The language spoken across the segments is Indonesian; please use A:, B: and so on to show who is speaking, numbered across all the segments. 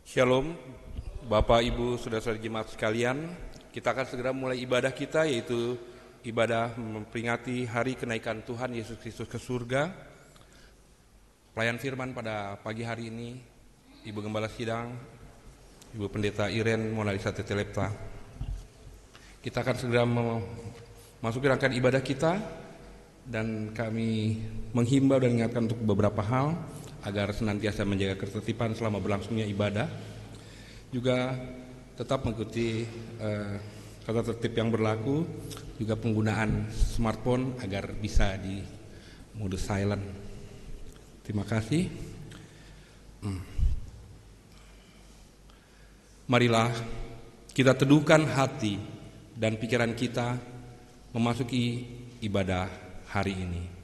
A: Shalom, Bapak, Ibu, Saudara-saudara jemaat sekalian. Kita akan segera mulai ibadah kita, yaitu ibadah memperingati hari kenaikan Tuhan Yesus Kristus ke surga. Pelayan firman pada pagi hari ini, Ibu Gembala Sidang, Ibu Pendeta Iren Monalisa Tetelepta. Kita akan segera memasuki rangkaian ibadah kita, dan kami menghimbau dan mengingatkan untuk beberapa hal agar senantiasa menjaga ketertiban selama berlangsungnya ibadah, juga tetap mengikuti tata tertib yang berlaku, juga penggunaan smartphone agar bisa di mode silent. Terima kasih. Marilah kita teduhkan hati dan pikiran kita memasuki ibadah hari ini.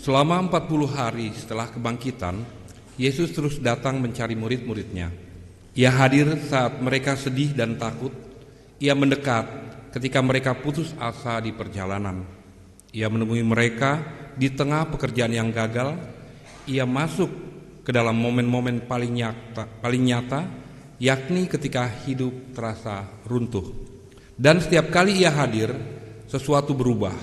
A: Selama 40 hari setelah kebangkitan, Yesus terus datang mencari murid-muridnya. Ia hadir saat mereka sedih dan takut. Ia mendekat ketika mereka putus asa di perjalanan. Ia menemui mereka di tengah pekerjaan yang gagal. Ia masuk ke dalam momen-momen paling nyata, yakni ketika hidup terasa runtuh. Dan setiap kali ia hadir, sesuatu berubah.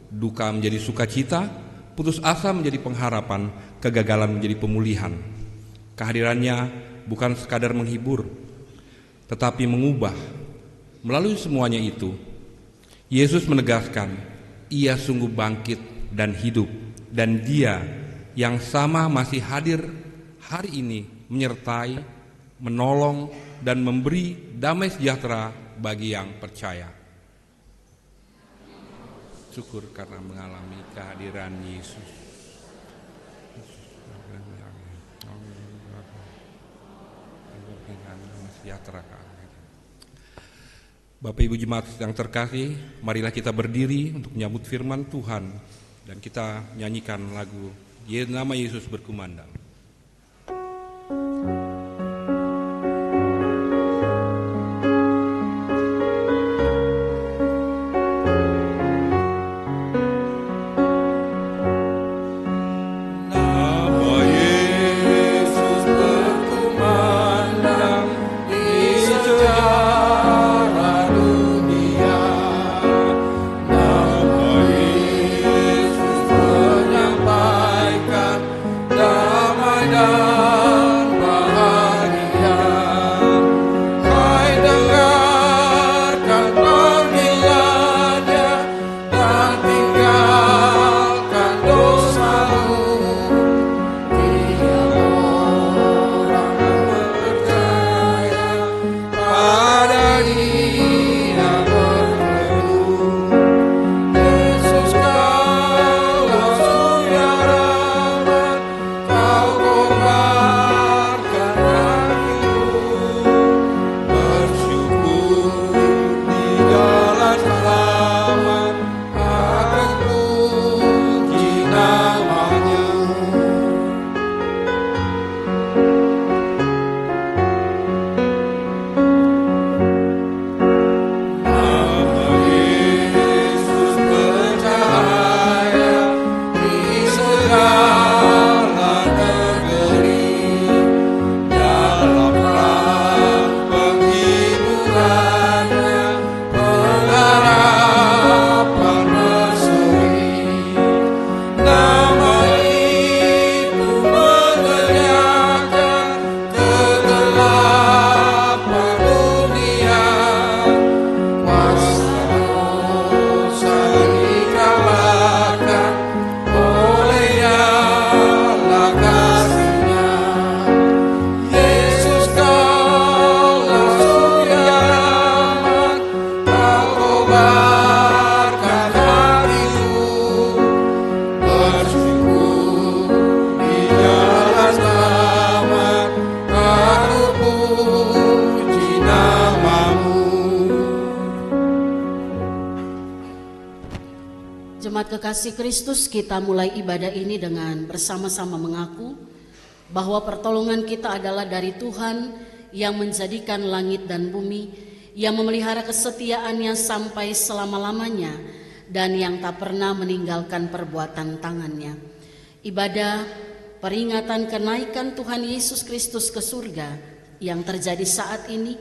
A: Duka menjadi sukacita, putus asa menjadi pengharapan, kegagalan menjadi pemulihan. Kehadirannya bukan sekadar menghibur, tetapi mengubah. Melalui semuanya itu, Yesus menegaskan, ia sungguh bangkit dan hidup, dan dia yang sama masih hadir hari ini, menyertai, menolong, dan memberi damai sejahtera bagi yang percaya. Syukur karena mengalami kehadiran Yesus. Bapak Ibu jemaat yang terkasih, marilah kita berdiri untuk menyambut firman Tuhan, dan kita nyanyikan lagu Nama Yesus Berkumandang.
B: Damai Jemaat kekasih Kristus, kita mulai ibadah ini dengan bersama-sama mengaku bahwa pertolongan kita adalah dari Tuhan yang menjadikan langit dan bumi, yang memelihara kesetiaannya sampai selama-lamanya, dan yang tak pernah meninggalkan perbuatan tangannya. Ibadah peringatan kenaikan Tuhan Yesus Kristus ke surga yang terjadi saat ini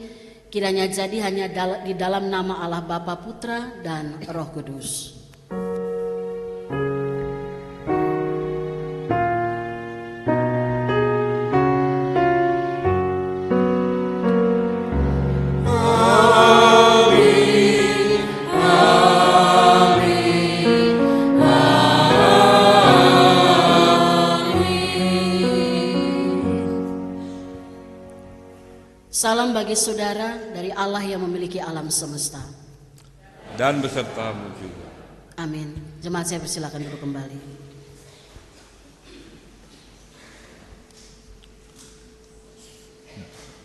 B: kiranya jadi hanya di dalam nama Allah Bapa, Putra, dan Roh Kudus. Salam bagi saudara dari Allah yang memiliki alam semesta
A: dan besertamu juga.
B: Amin. Jemaat saya persilakan duduk kembali.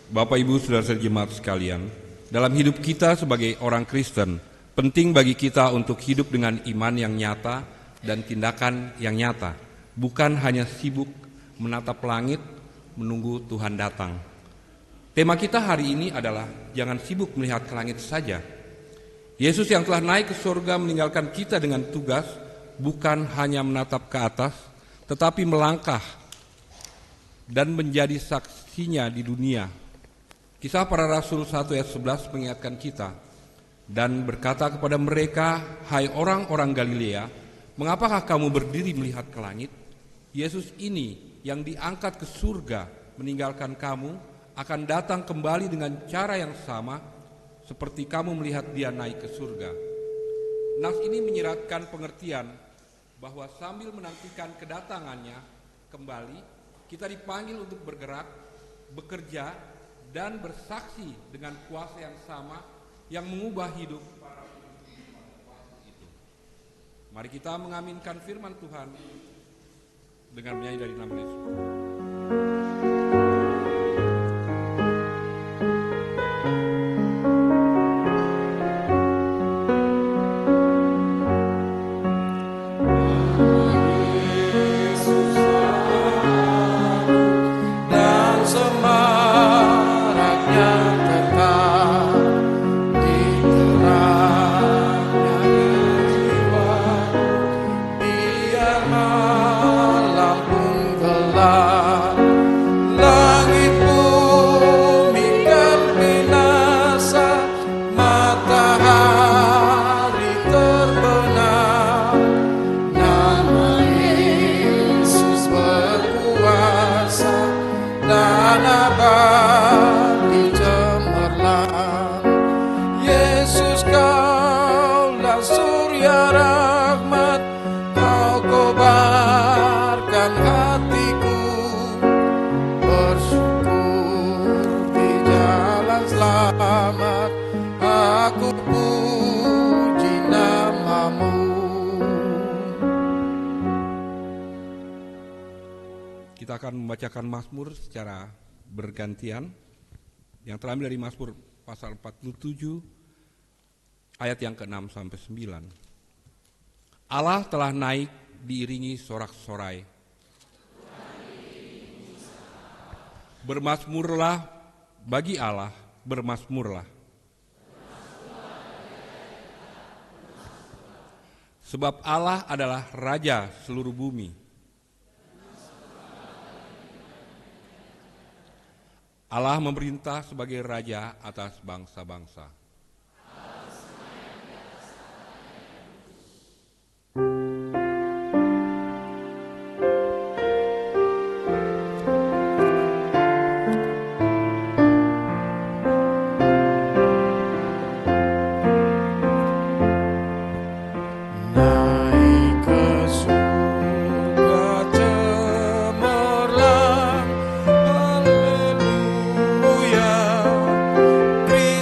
A: Bapak Ibu saudara jemaat sekalian, dalam hidup kita sebagai orang Kristen, penting bagi kita untuk hidup dengan iman yang nyata dan tindakan yang nyata, bukan hanya sibuk menatap langit menunggu Tuhan datang. Tema kita hari ini adalah jangan sibuk melihat ke langit saja. Yesus yang telah naik ke surga meninggalkan kita dengan tugas bukan hanya menatap ke atas, tetapi melangkah dan menjadi saksinya di dunia. Kisah para Rasul 1 ayat 11 mengingatkan kita, dan berkata kepada mereka, hai orang-orang Galilea, mengapakah kamu berdiri melihat ke langit? Yesus ini yang diangkat ke surga meninggalkan kamu, akan datang kembali dengan cara yang sama seperti kamu melihat dia naik ke surga. Nas ini menyiratkan pengertian bahwa sambil menantikan kedatangannya kembali, kita dipanggil untuk bergerak, bekerja, dan bersaksi dengan kuasa yang sama yang mengubah hidup para pengikut pada waktu itu. Mari kita mengaminkan firman Tuhan dengan menyanyi dari nama Yesus. Kita akan membacakan Mazmur secara bergantian. Yang terambil dari Mazmur pasal 47 ayat yang ke-6 sampai 9. Allah telah naik diiringi sorak-sorai. Bermazmurlah bagi Allah, bermazmurlah. Sebab Allah adalah Raja seluruh bumi. Allah memerintah sebagai Raja atas bangsa-bangsa.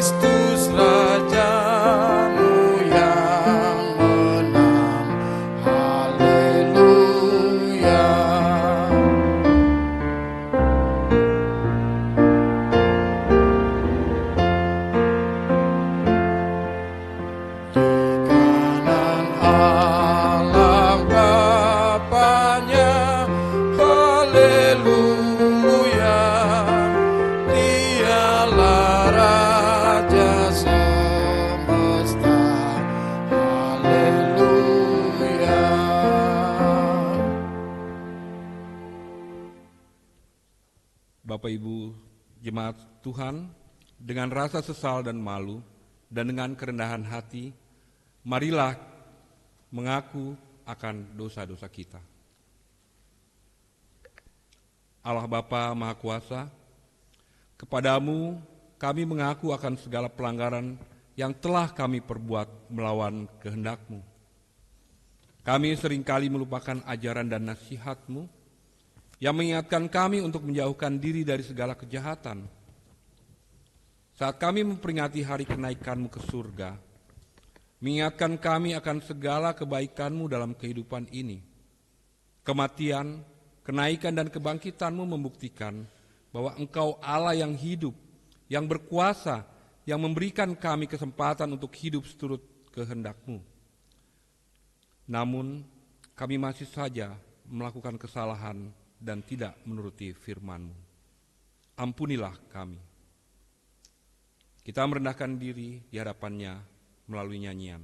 C: Kristus
A: Bapak Ibu jemaat Tuhan, dengan rasa sesal dan malu dan dengan kerendahan hati, marilah mengaku akan dosa-dosa kita. Allah Bapa Maha Kuasa, kepadamu kami mengaku akan segala pelanggaran yang telah kami perbuat melawan kehendak-Mu. Kami seringkali melupakan ajaran dan nasihat-Mu yang mengingatkan kami untuk menjauhkan diri dari segala kejahatan. Saat kami memperingati hari kenaikan-Mu ke surga, mengingatkan kami akan segala kebaikan-Mu dalam kehidupan ini. Kematian, kenaikan dan kebangkitan-Mu membuktikan bahwa Engkau Allah yang hidup, yang berkuasa, yang memberikan kami kesempatan untuk hidup seturut kehendak-Mu. Namun, kami masih saja melakukan kesalahan dan tidak menuruti firman-Mu. Ampunilah kami. Kita merendahkan diri di hadapan-Nya melalui nyanyian.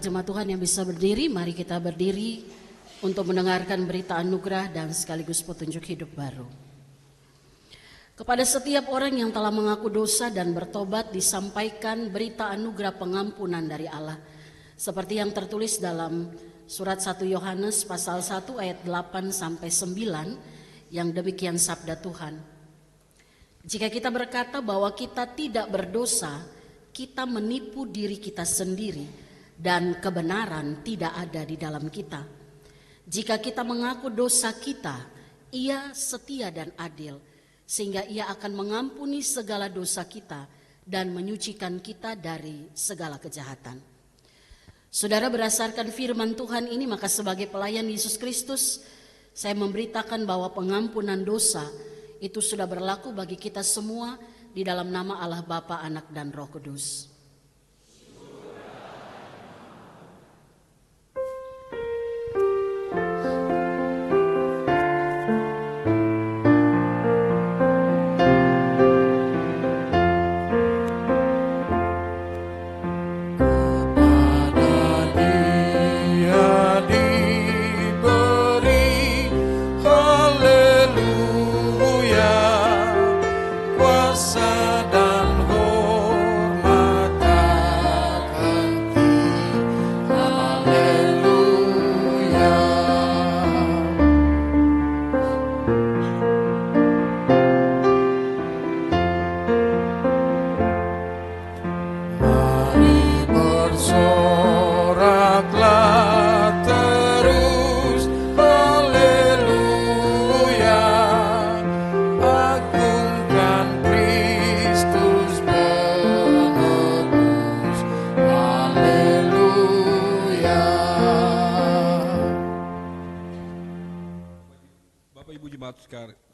B: Jemaat Tuhan yang bisa berdiri, mari kita berdiri untuk mendengarkan berita anugerah dan sekaligus petunjuk hidup baru. Kepada setiap orang yang telah mengaku dosa dan bertobat disampaikan berita anugerah pengampunan dari Allah, seperti yang tertulis dalam surat 1 Yohanes pasal 1 ayat 8-9 yang demikian sabda Tuhan. Jika kita berkata bahwa kita tidak berdosa, kita menipu diri kita sendiri dan kebenaran tidak ada di dalam kita. Jika kita mengaku dosa kita, Ia setia dan adil, sehingga Ia akan mengampuni segala dosa kita dan menyucikan kita dari segala kejahatan. Saudara, berdasarkan firman Tuhan ini, maka sebagai pelayan Yesus Kristus, saya memberitakan bahwa pengampunan dosa itu sudah berlaku bagi kita semua di dalam nama Allah Bapa, Anak, dan Roh Kudus.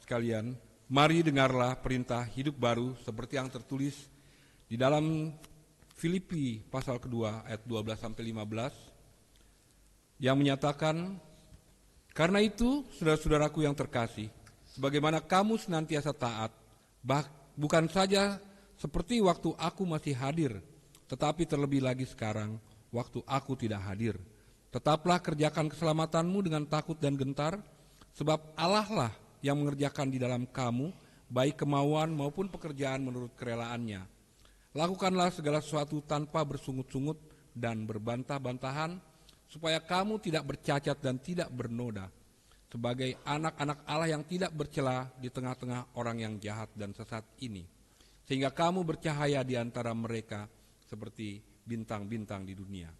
A: sekalian, mari dengarlah perintah hidup baru seperti yang tertulis di dalam Filipi pasal kedua ayat 12-15 yang menyatakan, karena itu saudara-saudaraku yang terkasih, sebagaimana kamu senantiasa taat, bukan saja seperti waktu aku masih hadir, tetapi terlebih lagi sekarang waktu aku tidak hadir. Tetaplah kerjakan keselamatanmu dengan takut dan gentar, sebab Allah lah yang mengerjakan di dalam kamu, baik kemauan maupun pekerjaan menurut kerelaannya. Lakukanlah segala sesuatu tanpa bersungut-sungut dan berbantah-bantahan, supaya kamu tidak bercacat dan tidak bernoda, sebagai anak-anak Allah yang tidak bercela di tengah-tengah orang yang jahat dan sesat ini, sehingga kamu bercahaya di antara mereka seperti bintang-bintang di dunia.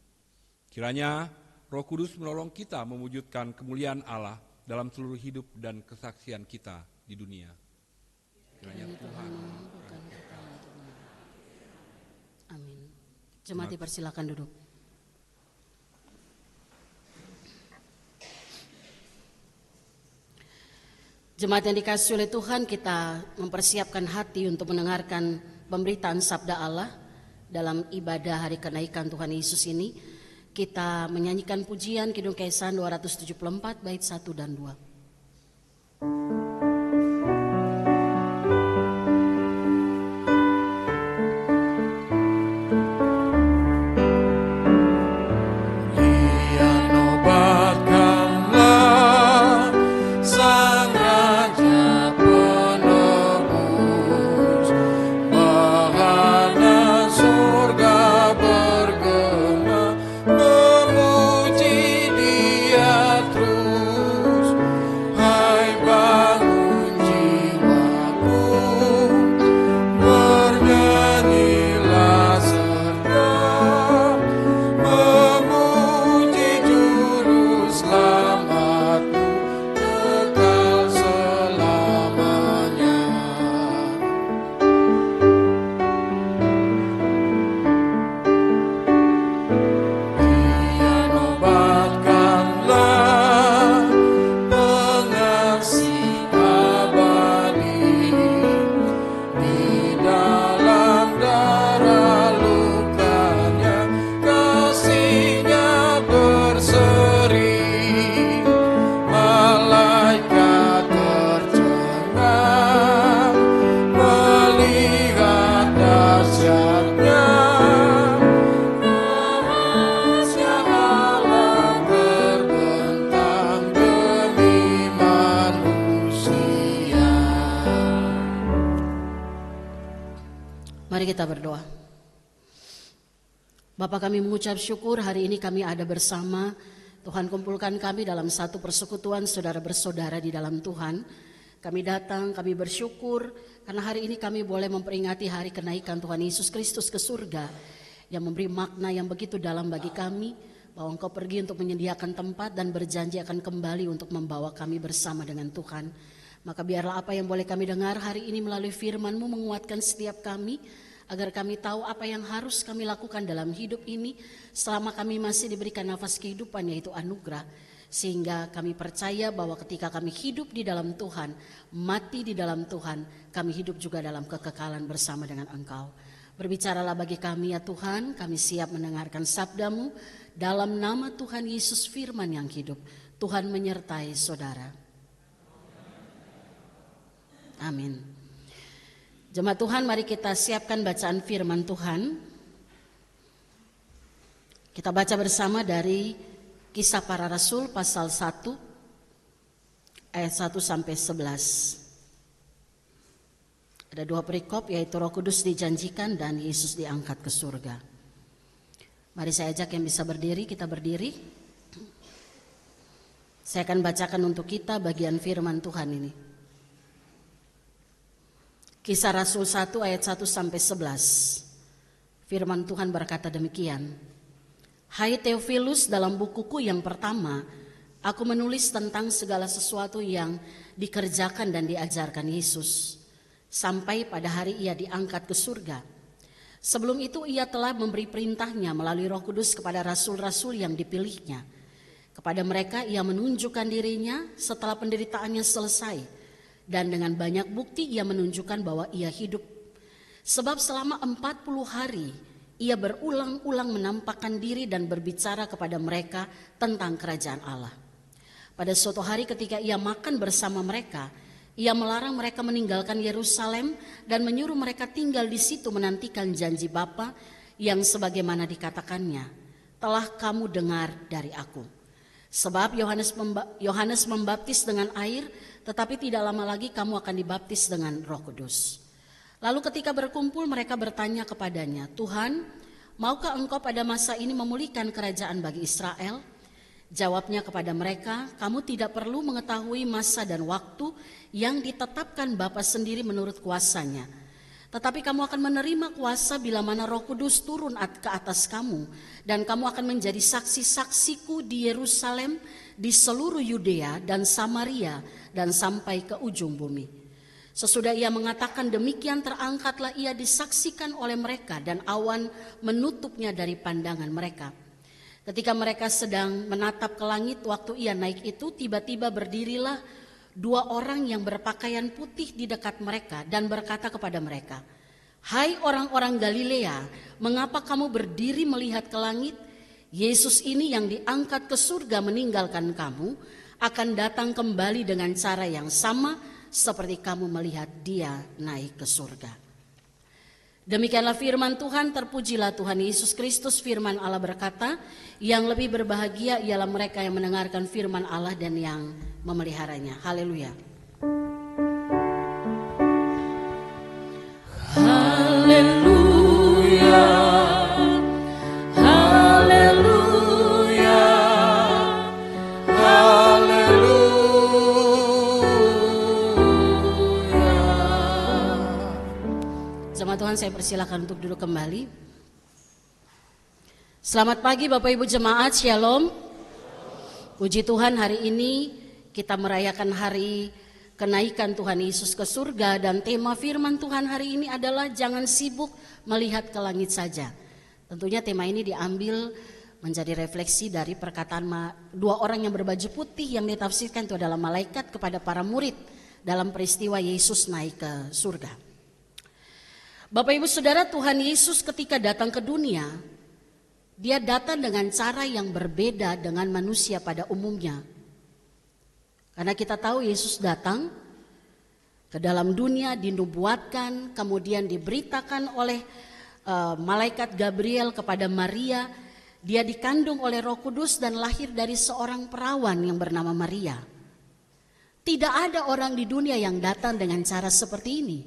A: Kiranya Roh Kudus menolong kita mewujudkan kemuliaan Allah dalam seluruh hidup dan kesaksian kita di dunia. Kiranya Tuhan.
B: Amin. Jemaat dipersilakan duduk. Jemaat yang dikasihi oleh Tuhan, kita mempersiapkan hati untuk mendengarkan pemberitaan sabda Allah dalam ibadah hari kenaikan Tuhan Yesus ini. Kita menyanyikan pujian Kidung Kesan 274 bait 1 dan 2. Mari kita berdoa. Bapa, kami mengucap syukur hari ini kami ada bersama. Tuhan kumpulkan kami dalam satu persekutuan saudara bersaudara di dalam Tuhan. Kami datang, kami bersyukur karena hari ini kami boleh memperingati hari kenaikan Tuhan Yesus Kristus ke surga, yang memberi makna yang begitu dalam bagi kami, bahwa Engkau pergi untuk menyediakan tempat dan berjanji akan kembali untuk membawa kami bersama dengan Tuhan. Maka biarlah apa yang boleh kami dengar hari ini melalui firman-Mu menguatkan setiap kami, agar kami tahu apa yang harus kami lakukan dalam hidup ini selama kami masih diberikan nafas kehidupan, yaitu anugerah. Sehingga kami percaya bahwa ketika kami hidup di dalam Tuhan, mati di dalam Tuhan, kami hidup juga dalam kekekalan bersama dengan Engkau. Berbicaralah bagi kami ya Tuhan, kami siap mendengarkan sabda-Mu. Dalam nama Tuhan Yesus firman yang hidup, Tuhan menyertai saudara. Amin. Jemaat Tuhan, mari kita siapkan bacaan firman Tuhan. Kita baca bersama dari Kisah Para Rasul pasal 1 ayat 1 sampai 11. Ada dua perikop, yaitu Roh Kudus dijanjikan dan Yesus diangkat ke surga. Mari saya ajak yang bisa berdiri, kita berdiri. Saya akan bacakan untuk kita bagian firman Tuhan ini. Kisah Rasul 1 ayat 1 sampai 11. Firman Tuhan berkata demikian. Hai Theophilus, dalam bukuku yang pertama, aku menulis tentang segala sesuatu yang dikerjakan dan diajarkan Yesus, sampai pada hari ia diangkat ke surga. Sebelum itu ia telah memberi perintahnya melalui Roh Kudus kepada rasul-rasul yang dipilihnya. Kepada mereka ia menunjukkan dirinya setelah penderitaannya selesai, Dan dengan banyak bukti ia menunjukkan bahwa ia hidup. Sebab selama 40 hari ia berulang-ulang menampakkan diri dan berbicara kepada mereka tentang kerajaan Allah. Pada suatu hari ketika ia makan bersama mereka, ia melarang mereka meninggalkan Yerusalem dan menyuruh mereka tinggal di situ menantikan janji Bapa yang sebagaimana dikatakannya, telah kamu dengar dari aku. Sebab Yohanes membaptis dengan air, tetapi tidak lama lagi kamu akan dibaptis dengan Roh Kudus. Lalu ketika berkumpul mereka bertanya kepadanya, Tuhan, maukah engkau pada masa ini memulihkan kerajaan bagi Israel? Jawabnya kepada mereka, kamu tidak perlu mengetahui masa dan waktu yang ditetapkan Bapa sendiri menurut kuasanya. Tetapi kamu akan menerima kuasa bila mana Roh Kudus turun ke atas kamu, dan kamu akan menjadi saksi-saksiku di Yerusalem, di seluruh Yudea dan Samaria, dan sampai ke ujung bumi. Sesudah ia mengatakan demikian, terangkatlah ia disaksikan oleh mereka, dan awan menutupnya dari pandangan mereka. Ketika mereka sedang menatap ke langit waktu ia naik itu, tiba-tiba berdirilah 2 orang yang berpakaian putih di dekat mereka dan berkata kepada mereka, hai orang-orang Galilea, mengapa kamu berdiri melihat ke langit? Yesus ini yang diangkat ke surga meninggalkan kamu, akan datang kembali dengan cara yang sama seperti kamu melihat dia naik ke surga. Demikianlah firman Tuhan, terpujilah Tuhan Yesus Kristus. Firman Allah berkata, yang lebih berbahagia ialah mereka yang mendengarkan firman Allah dan yang memeliharanya. Haleluya. Haleluya. Haleluya. Haleluya. Jemaat Tuhan, saya persilakan untuk duduk kembali. Selamat pagi Bapak Ibu Jemaat, Shalom. Puji Tuhan, hari ini kita merayakan hari kenaikan Tuhan Yesus ke surga, dan tema firman Tuhan hari ini adalah jangan sibuk melihat ke langit saja. Tentunya tema ini diambil menjadi refleksi dari perkataan 2 orang yang berbaju putih yang ditafsirkan itu adalah malaikat kepada para murid dalam peristiwa Yesus naik ke surga. Bapak Ibu Saudara, Tuhan Yesus ketika datang ke dunia, dia datang dengan cara yang berbeda dengan manusia pada umumnya. Karena kita tahu Yesus datang ke dalam dunia, dinubuatkan, kemudian diberitakan oleh malaikat Gabriel kepada Maria. Dia dikandung oleh Roh Kudus dan lahir dari seorang perawan yang bernama Maria. Tidak ada orang di dunia yang datang dengan cara seperti ini,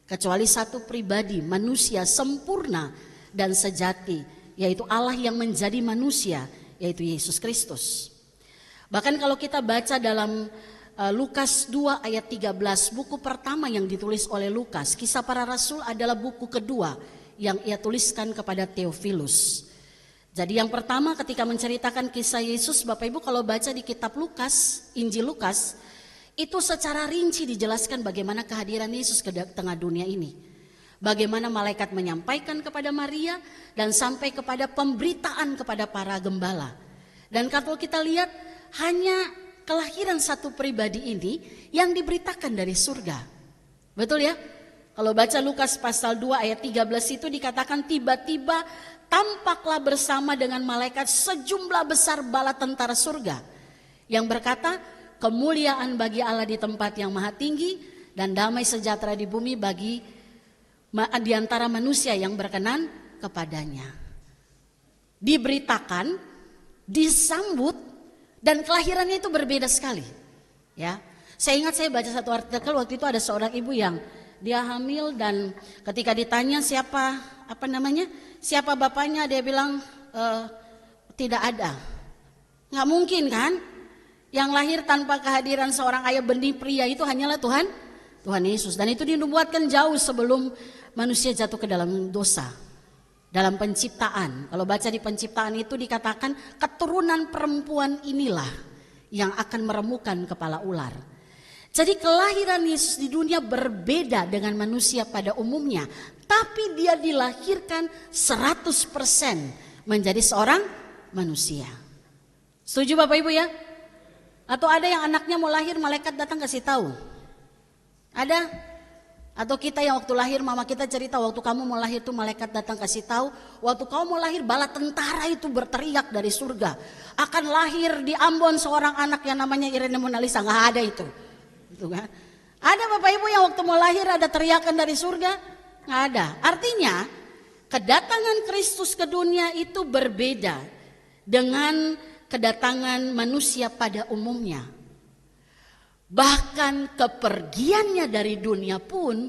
B: kecuali satu pribadi, manusia sempurna dan sejati, yaitu Allah yang menjadi manusia, yaitu Yesus Kristus. Bahkan kalau kita baca dalam Lukas 2 ayat 13, buku pertama yang ditulis oleh Lukas, Kisah Para Rasul adalah buku kedua yang ia tuliskan kepada Theophilus. Jadi yang pertama ketika menceritakan kisah Yesus, Bapak Ibu kalau baca di kitab Lukas, Injil Lukas, itu secara rinci dijelaskan bagaimana kehadiran Yesus ke tengah dunia ini. Bagaimana malaikat menyampaikan kepada Maria dan sampai kepada pemberitaan kepada para gembala. Dan kalau kita lihat hanya kelahiran satu pribadi ini yang diberitakan dari surga. Betul ya? Kalau baca Lukas pasal 2 ayat 13 itu dikatakan tiba-tiba tampaklah bersama dengan malaikat sejumlah besar bala tentara surga yang berkata, kemuliaan bagi Allah di tempat yang maha tinggi dan damai sejahtera di bumi bagi di antara manusia yang berkenan kepadanya. Diberitakan, disambut, dan kelahirannya itu berbeda sekali. Ya, saya ingat saya baca satu artikel waktu itu ada seorang ibu yang dia hamil dan ketika ditanya siapa bapaknya, dia bilang tidak ada. Nggak mungkin kan? Yang lahir tanpa kehadiran seorang ayah benih pria itu hanyalah Tuhan Yesus, dan itu dinubuatkan jauh sebelum manusia jatuh ke dalam dosa. Dalam penciptaan, kalau baca di penciptaan itu dikatakan keturunan perempuan inilah yang akan meremukan kepala ular. Jadi kelahiran Yesus di dunia berbeda dengan manusia pada umumnya, tapi dia dilahirkan 100% menjadi seorang manusia. Setuju Bapak Ibu ya? Atau ada yang anaknya mau lahir malaikat datang kasih tahu, Ada? Atau kita yang waktu lahir mama kita cerita waktu kamu mau lahir tuh malaikat datang kasih tahu, waktu kamu mau lahir bala tentara itu berteriak dari surga, akan lahir di Ambon seorang anak yang namanya Irene Monalisa. Nggak ada itu. Gitu kan? Ada Bapak Ibu yang waktu mau lahir ada teriakan dari surga? Nggak ada. Artinya kedatangan Kristus ke dunia itu berbeda dengan kedatangan manusia pada umumnya. Bahkan kepergiannya dari dunia pun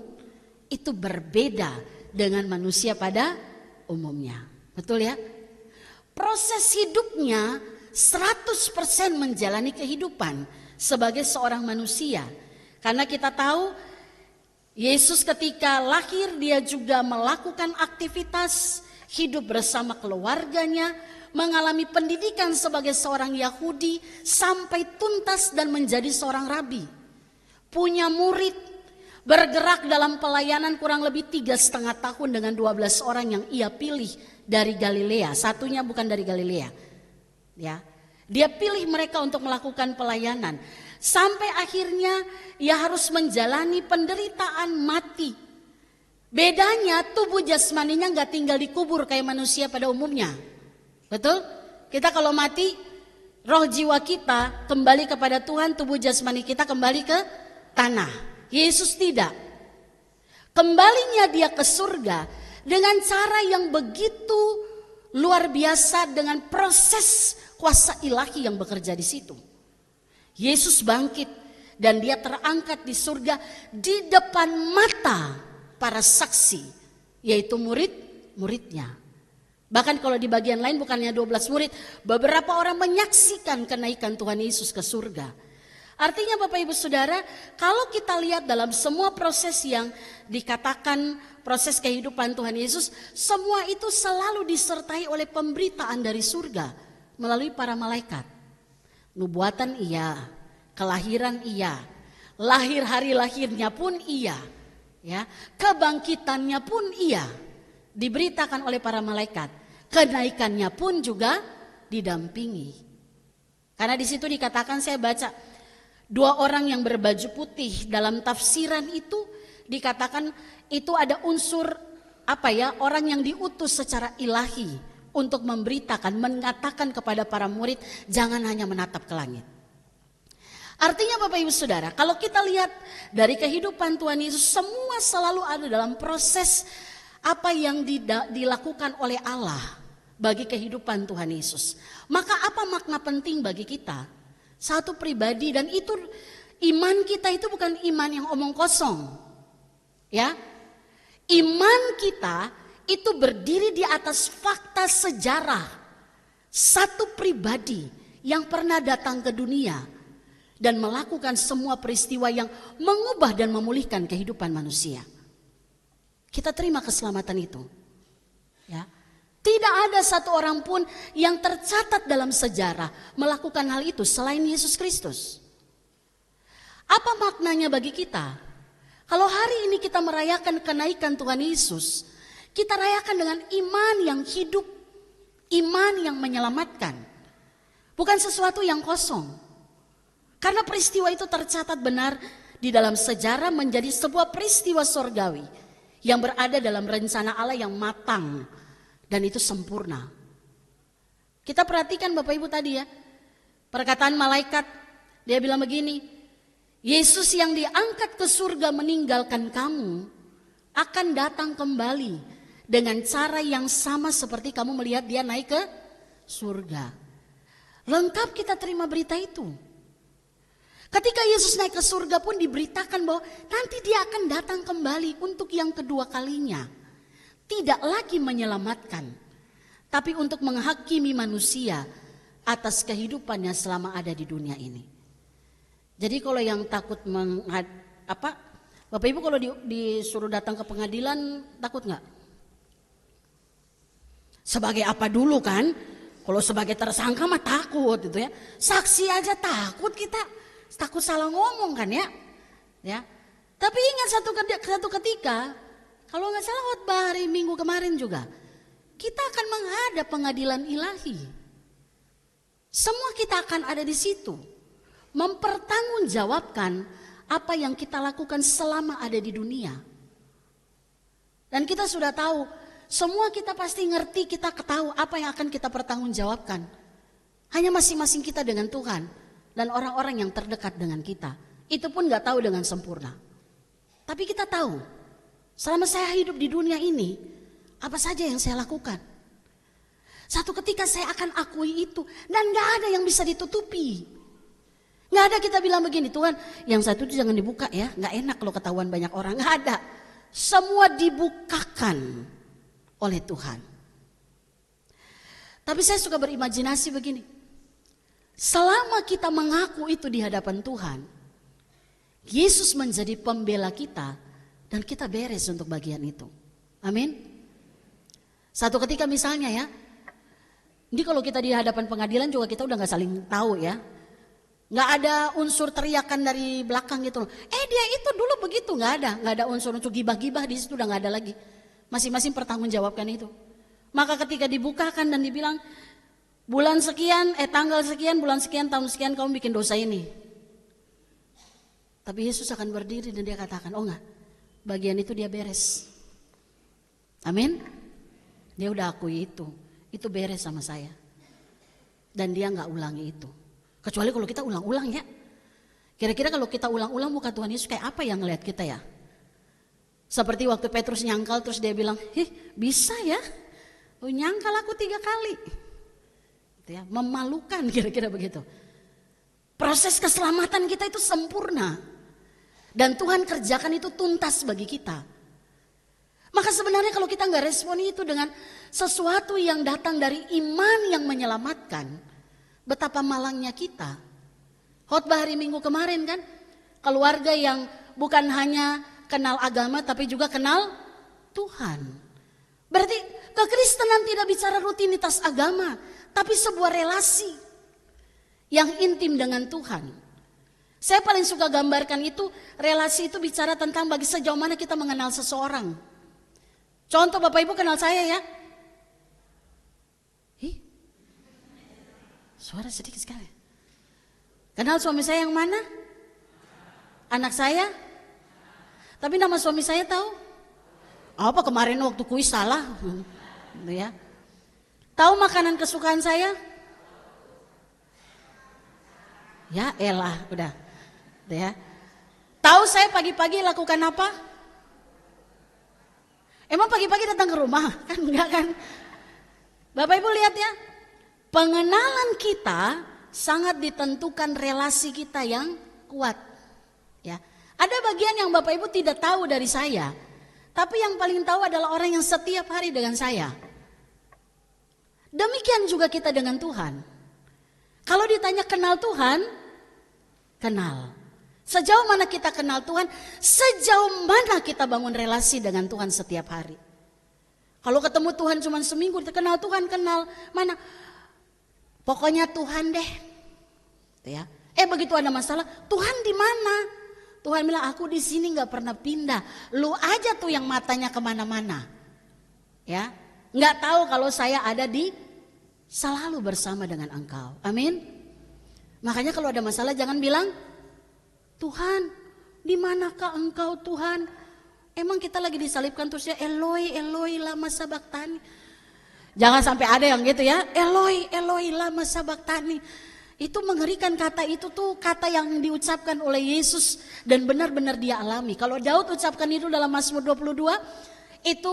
B: itu berbeda dengan manusia pada umumnya. Betul ya? Proses hidupnya 100% menjalani kehidupan sebagai seorang manusia. Karena kita tahu Yesus ketika lahir dia juga melakukan aktivitas hidup bersama keluarganya, mengalami pendidikan sebagai seorang Yahudi sampai tuntas dan menjadi seorang rabi. Punya murid, bergerak dalam pelayanan kurang lebih 3,5 tahun dengan 12 orang yang ia pilih dari Galilea. Satunya bukan dari Galilea. Ya, dia pilih mereka untuk melakukan pelayanan. Sampai akhirnya ia harus menjalani penderitaan mati. Bedanya tubuh jasmaninya gak tinggal dikubur kayak manusia pada umumnya. Betul? Kita kalau mati, roh jiwa kita kembali kepada Tuhan, tubuh jasmani kita kembali ke tanah. Yesus tidak. Kembalinya dia ke surga dengan cara yang begitu luar biasa dengan proses kuasa ilahi yang bekerja di situ. Yesus bangkit dan dia terangkat di surga di depan mata para saksi, yaitu murid-muridnya. Bahkan kalau di bagian lain bukannya 12 murid, beberapa orang menyaksikan kenaikan Tuhan Yesus ke surga. Artinya Bapak Ibu Saudara, kalau kita lihat dalam semua proses yang dikatakan proses kehidupan Tuhan Yesus, semua itu selalu disertai oleh pemberitaan dari surga melalui para malaikat. Nubuatan iya, kelahiran iya, lahir hari lahirnya pun iya, ya, kebangkitannya pun iya. Diberitakan oleh para malaikat, kenaikannya pun juga didampingi. Karena di situ dikatakan, saya baca 2 orang yang berbaju putih dalam tafsiran itu dikatakan itu ada unsur orang yang diutus secara ilahi untuk memberitakan, mengatakan kepada para murid jangan hanya menatap ke langit. Artinya Bapak Ibu Saudara, kalau kita lihat dari kehidupan Tuhan Yesus, semua selalu ada dalam proses apa yang dilakukan oleh Allah bagi kehidupan Tuhan Yesus. Maka apa makna penting bagi kita? Satu pribadi, dan itu iman kita itu bukan iman yang omong kosong. Ya. Iman kita itu berdiri di atas fakta sejarah. Satu pribadi yang pernah datang ke dunia dan melakukan semua peristiwa yang mengubah dan memulihkan kehidupan manusia. Kita terima keselamatan itu. Ya. Tidak ada satu orang pun yang tercatat dalam sejarah melakukan hal itu selain Yesus Kristus. Apa maknanya bagi kita? Kalau hari ini kita merayakan kenaikan Tuhan Yesus, kita rayakan dengan iman yang hidup, iman yang menyelamatkan. Bukan sesuatu yang kosong. Karena peristiwa itu tercatat benar di dalam sejarah menjadi sebuah peristiwa sorgawi yang berada dalam rencana Allah yang matang dan itu sempurna. Kita perhatikan Bapak Ibu tadi ya, perkataan malaikat, dia bilang begini, Yesus yang diangkat ke surga meninggalkan kamu akan datang kembali dengan cara yang sama seperti kamu melihat dia naik ke surga. Lengkap kita terima berita itu. Ketika Yesus naik ke surga pun diberitakan bahwa nanti dia akan datang kembali untuk yang kedua kalinya. Tidak lagi menyelamatkan, tapi untuk menghakimi manusia atas kehidupannya selama ada di dunia ini. Jadi kalau yang takut Bapak Ibu kalau disuruh datang ke pengadilan takut nggak? Sebagai apa dulu kan? Kalau sebagai tersangka mah takut gitu ya. Saksi aja takut kita. Takut salah ngomong kan ya. Ya. Tapi ingat satu ketika, kalau nggak salah khotbah hari Minggu kemarin juga, kita akan menghadap pengadilan ilahi. Semua kita akan ada di situ, mempertanggungjawabkan apa yang kita lakukan selama ada di dunia. Dan kita sudah tahu, semua kita pasti ngerti, kita ketahui apa yang akan kita pertanggungjawabkan. Hanya masing-masing kita dengan Tuhan dan orang-orang yang terdekat dengan kita. Itu pun gak tahu dengan sempurna. Tapi kita tahu, selama saya hidup di dunia ini, apa saja yang saya lakukan. Satu ketika saya akan akui itu, dan gak ada yang bisa ditutupi. Gak ada kita bilang begini, Tuhan yang satu itu jangan dibuka ya, gak enak kalau ketahuan banyak orang. Gak ada, semua dibukakan oleh Tuhan. Tapi saya suka berimajinasi begini, selama kita mengaku itu di hadapan Tuhan, Yesus menjadi pembela kita dan kita beres untuk bagian itu. Amin. Satu ketika misalnya ya, ini kalau kita di hadapan pengadilan juga kita udah gak saling tahu ya. Gak ada unsur teriakan dari belakang gitu loh. Dia itu dulu begitu, gak ada unsur-unsur gibah-gibah di situ, udah gak ada lagi. Masing-masing pertanggungjawabkan itu. Maka ketika dibukakan dan dibilang bulan sekian, tanggal sekian, bulan sekian, tahun sekian kamu bikin dosa ini. Tapi Yesus akan berdiri dan dia katakan, oh enggak, bagian itu dia beres. Amin. Dia udah akui itu beres sama saya. Dan dia enggak ulangi itu. Kecuali kalau kita ulang-ulang ya. Kira-kira kalau kita ulang-ulang muka Tuhan Yesus kayak apa yang ngelihat kita ya? Seperti waktu Petrus nyangkal terus dia bilang, bisa ya? Oh, nyangkal aku 3 kali. Gitu ya, memalukan kira-kira begitu. Proses keselamatan kita itu sempurna. Dan Tuhan kerjakan itu tuntas bagi kita. Maka sebenarnya kalau kita nggak respon itu dengan sesuatu yang datang dari iman yang menyelamatkan, betapa malangnya kita. Khotbah hari Minggu kemarin kan, keluarga yang bukan hanya kenal agama tapi juga kenal Tuhan. Berarti kekristenan tidak bicara rutinitas agama, tapi sebuah relasi yang intim dengan Tuhan. Saya paling suka gambarkan itu, relasi itu bicara tentang bagi sejauh mana kita mengenal seseorang. Contoh Bapak Ibu kenal saya ya. Suara sedikit sekali. Kenal suami saya yang mana? Anak saya? Tapi nama suami saya tahu? Apa kemarin waktu kuis salah? Ya. Tahu makanan kesukaan saya? Ya elah, udah. Ya. Tahu saya pagi-pagi lakukan apa? Emang pagi-pagi datang ke rumah? Kan enggak kan? Bapak Ibu lihat ya, pengenalan kita sangat ditentukan relasi kita yang kuat. Ya. Ada bagian yang Bapak Ibu tidak tahu dari saya, tapi yang paling tahu adalah orang yang setiap hari dengan saya. Demikian juga kita dengan Tuhan. Kalau ditanya kenal Tuhan, kenal. Sejauh mana kita kenal Tuhan, sejauh mana kita bangun relasi dengan Tuhan setiap hari. Kalau ketemu Tuhan cuma seminggu, kita kenal Tuhan, kenal mana? Pokoknya Tuhan deh. Ya. Begitu ada masalah, Tuhan di mana? Tuhan bilang, aku di sini nggak pernah pindah. Lu aja tuh yang matanya kemana-mana. Ya, nggak tahu kalau saya ada selalu bersama dengan engkau. Amin. Makanya kalau ada masalah jangan bilang, Tuhan, di manakah engkau Tuhan? Emang kita lagi disalibkan terus ya, Eloi, Eloi lama sabaktani. Jangan sampai ada yang gitu ya, Eloi, Eloi lama sabaktani. Itu mengerikan, kata itu tuh kata yang diucapkan oleh Yesus dan benar-benar dia alami. Kalau Daud ucapkan itu dalam Mazmur 22, itu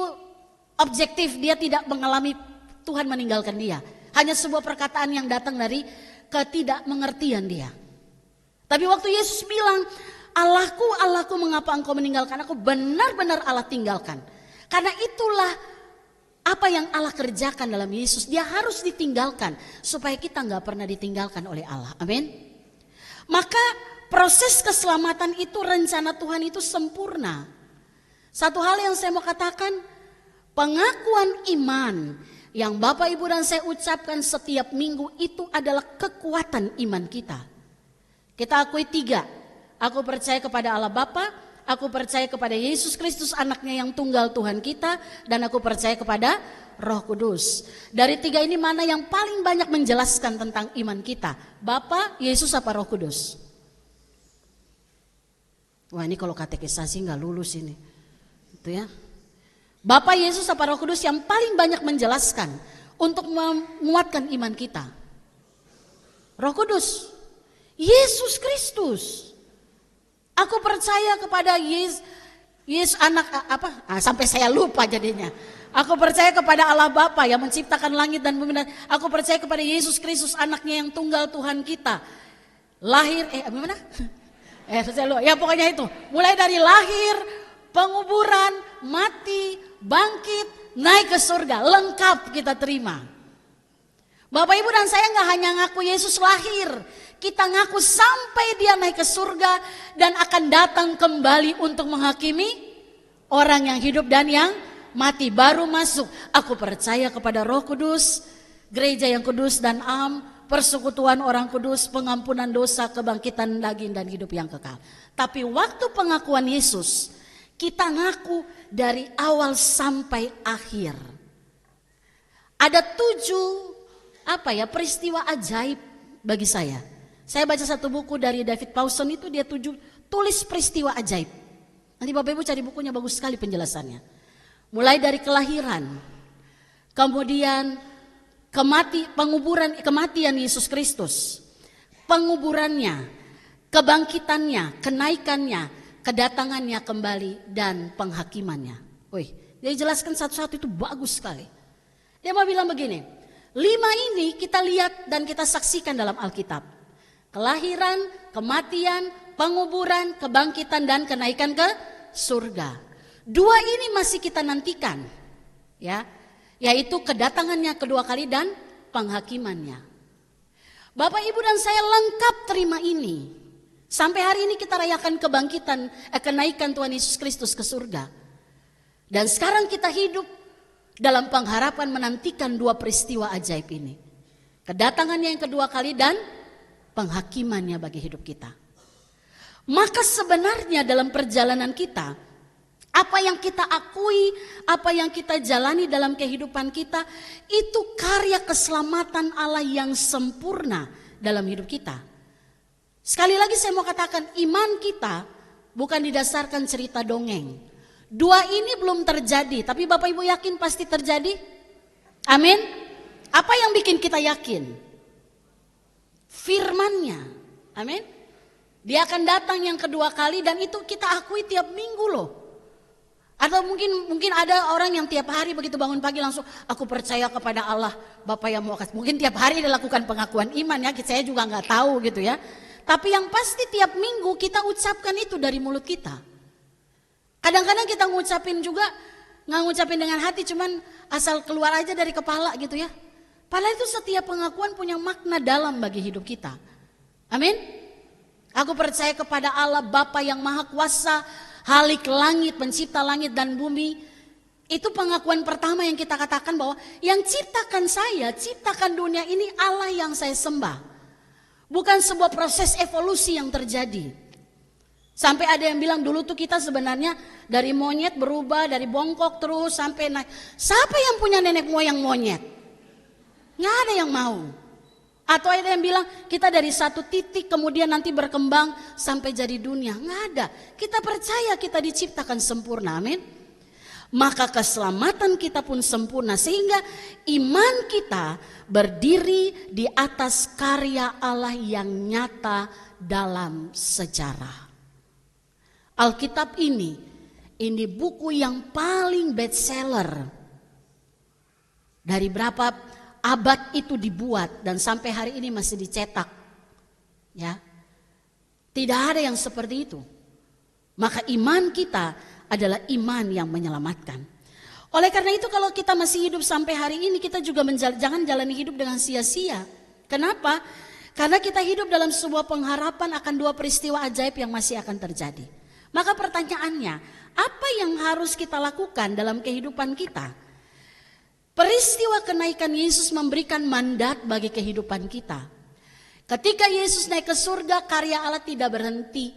B: objektif, dia tidak mengalami Tuhan meninggalkan dia. Hanya sebuah perkataan yang datang dari ketidakmengertian dia. Tapi waktu Yesus bilang, Allahku, Allahku mengapa engkau meninggalkan aku? Benar-benar Allah tinggalkan. Karena itulah apa yang Allah kerjakan dalam Yesus. Dia harus ditinggalkan supaya kita gak pernah ditinggalkan oleh Allah. Amin. Maka proses keselamatan itu, rencana Tuhan itu sempurna. Satu hal yang saya mau katakan, pengakuan iman yang Bapak Ibu dan saya ucapkan setiap minggu itu adalah kekuatan iman kita. Kita akui 3. Aku percaya kepada Allah Bapa, aku percaya kepada Yesus Kristus anaknya yang tunggal Tuhan kita, dan aku percaya kepada Roh Kudus. Dari 3 ini mana yang paling banyak menjelaskan tentang iman kita? Bapa, Yesus apa Roh Kudus? Wah, ini kalau katekisasi nggak lulus ini. Itu ya. Bapa, Yesus, apa Roh Kudus yang paling banyak menjelaskan untuk menguatkan iman kita? Roh Kudus, Yesus Kristus. Aku percaya kepada Yesus anak apa? Sampai saya lupa jadinya. Aku percaya kepada Allah Bapa yang menciptakan langit dan bumi. Aku percaya kepada Yesus Kristus, anaknya yang tunggal Tuhan kita. Lahir, gimana? Saya lupa. Ya pokoknya itu. Mulai dari lahir, penguburan, mati, bangkit, naik ke surga. Lengkap kita terima. Bapak Ibu dan saya nggak hanya ngaku Yesus lahir. Kita ngaku sampai dia naik ke surga dan akan datang kembali untuk menghakimi orang yang hidup dan yang mati. Baru masuk. Aku percaya kepada Roh Kudus, gereja yang kudus dan am, persekutuan orang kudus, pengampunan dosa, kebangkitan daging dan hidup yang kekal. Tapi waktu pengakuan Yesus, kita ngaku dari awal sampai akhir. Ada 7 peristiwa ajaib bagi saya. Saya baca satu buku dari David Pawson, itu dia tulis peristiwa ajaib. Nanti Bapak Ibu cari bukunya, bagus sekali penjelasannya. Mulai dari kelahiran, kemudian kematian Yesus Kristus, penguburannya, kebangkitannya, kenaikannya, kedatangannya kembali, dan penghakimannya. Dia jelaskan satu-satu, itu bagus sekali. Dia mau bilang begini, 5 ini kita lihat dan kita saksikan dalam Alkitab. Kelahiran, kematian, penguburan, kebangkitan, dan kenaikan ke surga. 2 ini masih kita nantikan, ya, yaitu kedatangannya kedua kali dan penghakimannya. Bapak, Ibu, dan saya lengkap terima ini. Sampai hari ini kita rayakan kenaikan Tuhan Yesus Kristus ke surga. Dan sekarang kita hidup dalam pengharapan menantikan 2 peristiwa ajaib ini. Kedatangannya yang kedua kali dan penghakimannya bagi hidup kita. Maka sebenarnya dalam perjalanan kita, apa yang kita akui, apa yang kita jalani dalam kehidupan kita, itu karya keselamatan Allah yang sempurna dalam hidup kita. Sekali lagi saya mau katakan, iman kita bukan didasarkan cerita dongeng. 2 ini belum terjadi, tapi Bapak Ibu yakin pasti terjadi? Amin. Apa yang bikin kita yakin? Firman-Nya. Amin. Dia akan datang yang kedua kali, dan itu kita akui tiap minggu loh. Atau mungkin ada orang yang tiap hari begitu bangun pagi langsung, aku percaya kepada Allah Bapa yang mau kasih. Mungkin tiap hari dilakukan pengakuan iman, ya, saya juga nggak tahu gitu ya. Tapi yang pasti tiap minggu kita ucapkan itu dari mulut kita. Kadang-kadang kita ngucapin juga, nggak ngucapin dengan hati, cuman asal keluar aja dari kepala gitu ya. Padahal itu setiap pengakuan punya makna dalam bagi hidup kita. Amin. Aku percaya kepada Allah Bapa yang Maha Kuasa, Halik langit, pencipta langit dan bumi. Itu pengakuan pertama yang kita katakan, bahwa yang ciptakan saya, ciptakan dunia ini Allah yang saya sembah. Bukan sebuah proses evolusi yang terjadi. Sampai ada yang bilang dulu tuh kita sebenarnya dari monyet berubah, dari bongkok terus sampai naik. Siapa yang punya nenek moyang monyet? Nggak ada yang mau. Atau ada yang bilang kita dari satu titik kemudian nanti berkembang sampai jadi dunia. Nggak ada. Kita percaya kita diciptakan sempurna, amin. Maka keselamatan kita pun sempurna, sehingga iman kita berdiri di atas karya Allah yang nyata dalam sejarah. Alkitab ini buku yang paling bestseller. Dari berapa abad itu dibuat dan sampai hari ini masih dicetak. Ya. Tidak ada yang seperti itu. Maka iman kita adalah iman yang menyelamatkan. Oleh karena itu kalau kita masih hidup sampai hari ini, kita juga jangan jalani hidup dengan sia-sia. Kenapa? Karena kita hidup dalam sebuah pengharapan akan 2 peristiwa ajaib yang masih akan terjadi. Maka pertanyaannya, apa yang harus kita lakukan dalam kehidupan kita? Peristiwa kenaikan Yesus memberikan mandat bagi kehidupan kita. Ketika Yesus naik ke surga, karya Allah tidak berhenti.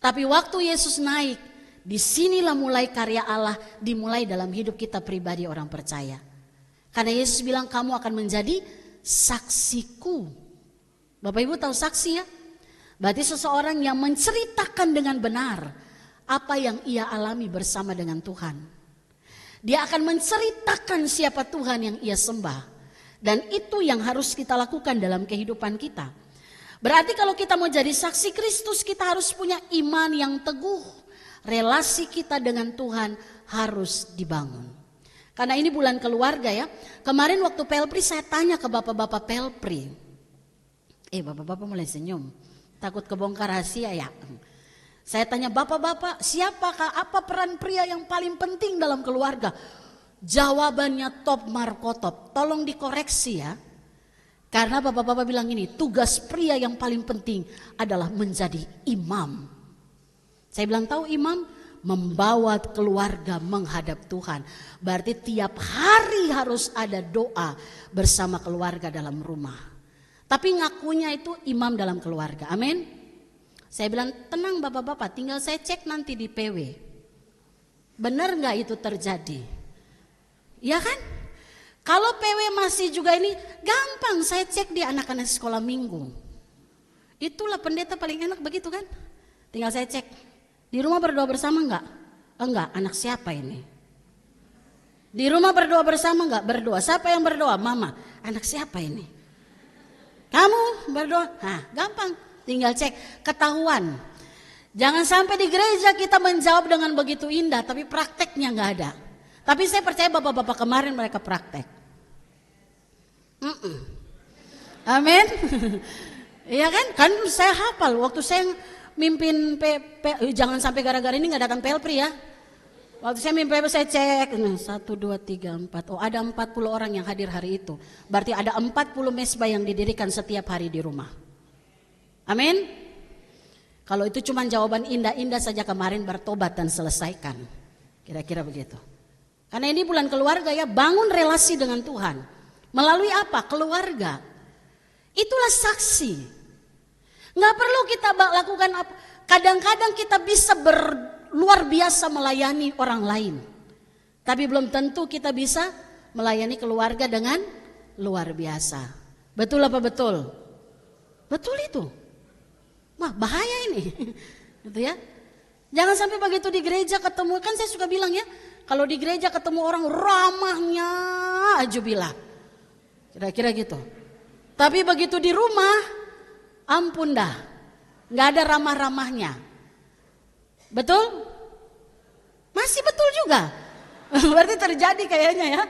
B: Tapi waktu Yesus naik, disinilah mulai karya Allah dimulai dalam hidup kita pribadi orang percaya. Karena Yesus bilang kamu akan menjadi saksiku. Bapak Ibu tahu saksi ya? Berarti seseorang yang menceritakan dengan benar apa yang ia alami bersama dengan Tuhan. Dia akan menceritakan siapa Tuhan yang ia sembah. Dan itu yang harus kita lakukan dalam kehidupan kita. Berarti kalau kita mau jadi saksi Kristus, kita harus punya iman yang teguh. Relasi kita dengan Tuhan harus dibangun. Karena ini bulan keluarga ya. Kemarin waktu Pelpri saya tanya ke bapak-bapak Pelpri. Bapak-bapak mulai senyum. Takut kebongkar rahasia ya. Saya tanya bapak-bapak, siapakah apa peran pria yang paling penting dalam keluarga? Jawabannya top markotop. Tolong dikoreksi ya. Karena bapak-bapak bilang ini, tugas pria yang paling penting adalah menjadi imam. Saya bilang tahu imam? Membawa keluarga menghadap Tuhan. Berarti tiap hari harus ada doa bersama keluarga dalam rumah. Tapi ngakunya itu imam dalam keluarga. Amin. Saya bilang tenang bapak-bapak, tinggal saya cek nanti di PW. Benar gak itu terjadi? Ya kan? Kalau PW masih juga ini gampang, saya cek di anak-anak sekolah minggu. Itulah pendeta paling enak begitu kan? Tinggal saya cek. Di rumah berdoa bersama enggak? Enggak, anak siapa ini? Di rumah berdoa bersama enggak? Berdoa. Siapa yang berdoa? Mama. Anak siapa ini? Kamu berdoa? Gampang. Tinggal cek, ketahuan. Jangan sampai di gereja kita menjawab dengan begitu indah, tapi prakteknya nggak ada. Tapi saya percaya bapak-bapak kemarin mereka praktek. Amin. Iya kan? Kan saya hafal waktu saya mimpin jangan sampai gara-gara ini nggak datang Pelpri ya. Waktu saya mimpin saya cek 1, 2, 3, 4. Oh ada 40 orang yang hadir hari itu. Berarti ada 40 mesbah yang didirikan setiap hari di rumah. Amin. Kalau itu cuma jawaban indah-indah saja kemarin bertobat dan selesaikan. Kira-kira begitu. Karena ini bulan keluarga ya, bangun relasi dengan Tuhan. Melalui apa? Keluarga. Itulah saksi. Nggak perlu kita lakukan apa. Kadang-kadang kita bisa luar biasa melayani orang lain. Tapi belum tentu kita bisa melayani keluarga dengan luar biasa. Betul apa betul? Betul itu. Wah bahaya ini, gitu ya. Jangan sampai begitu di gereja ketemu, kan saya suka bilang ya, kalau di gereja ketemu orang ramahnya aja bilang, kira-kira gitu. Tapi begitu di rumah, ampun dah, nggak ada ramah-ramahnya. Betul? Masih betul juga. Berarti terjadi kayaknya ya.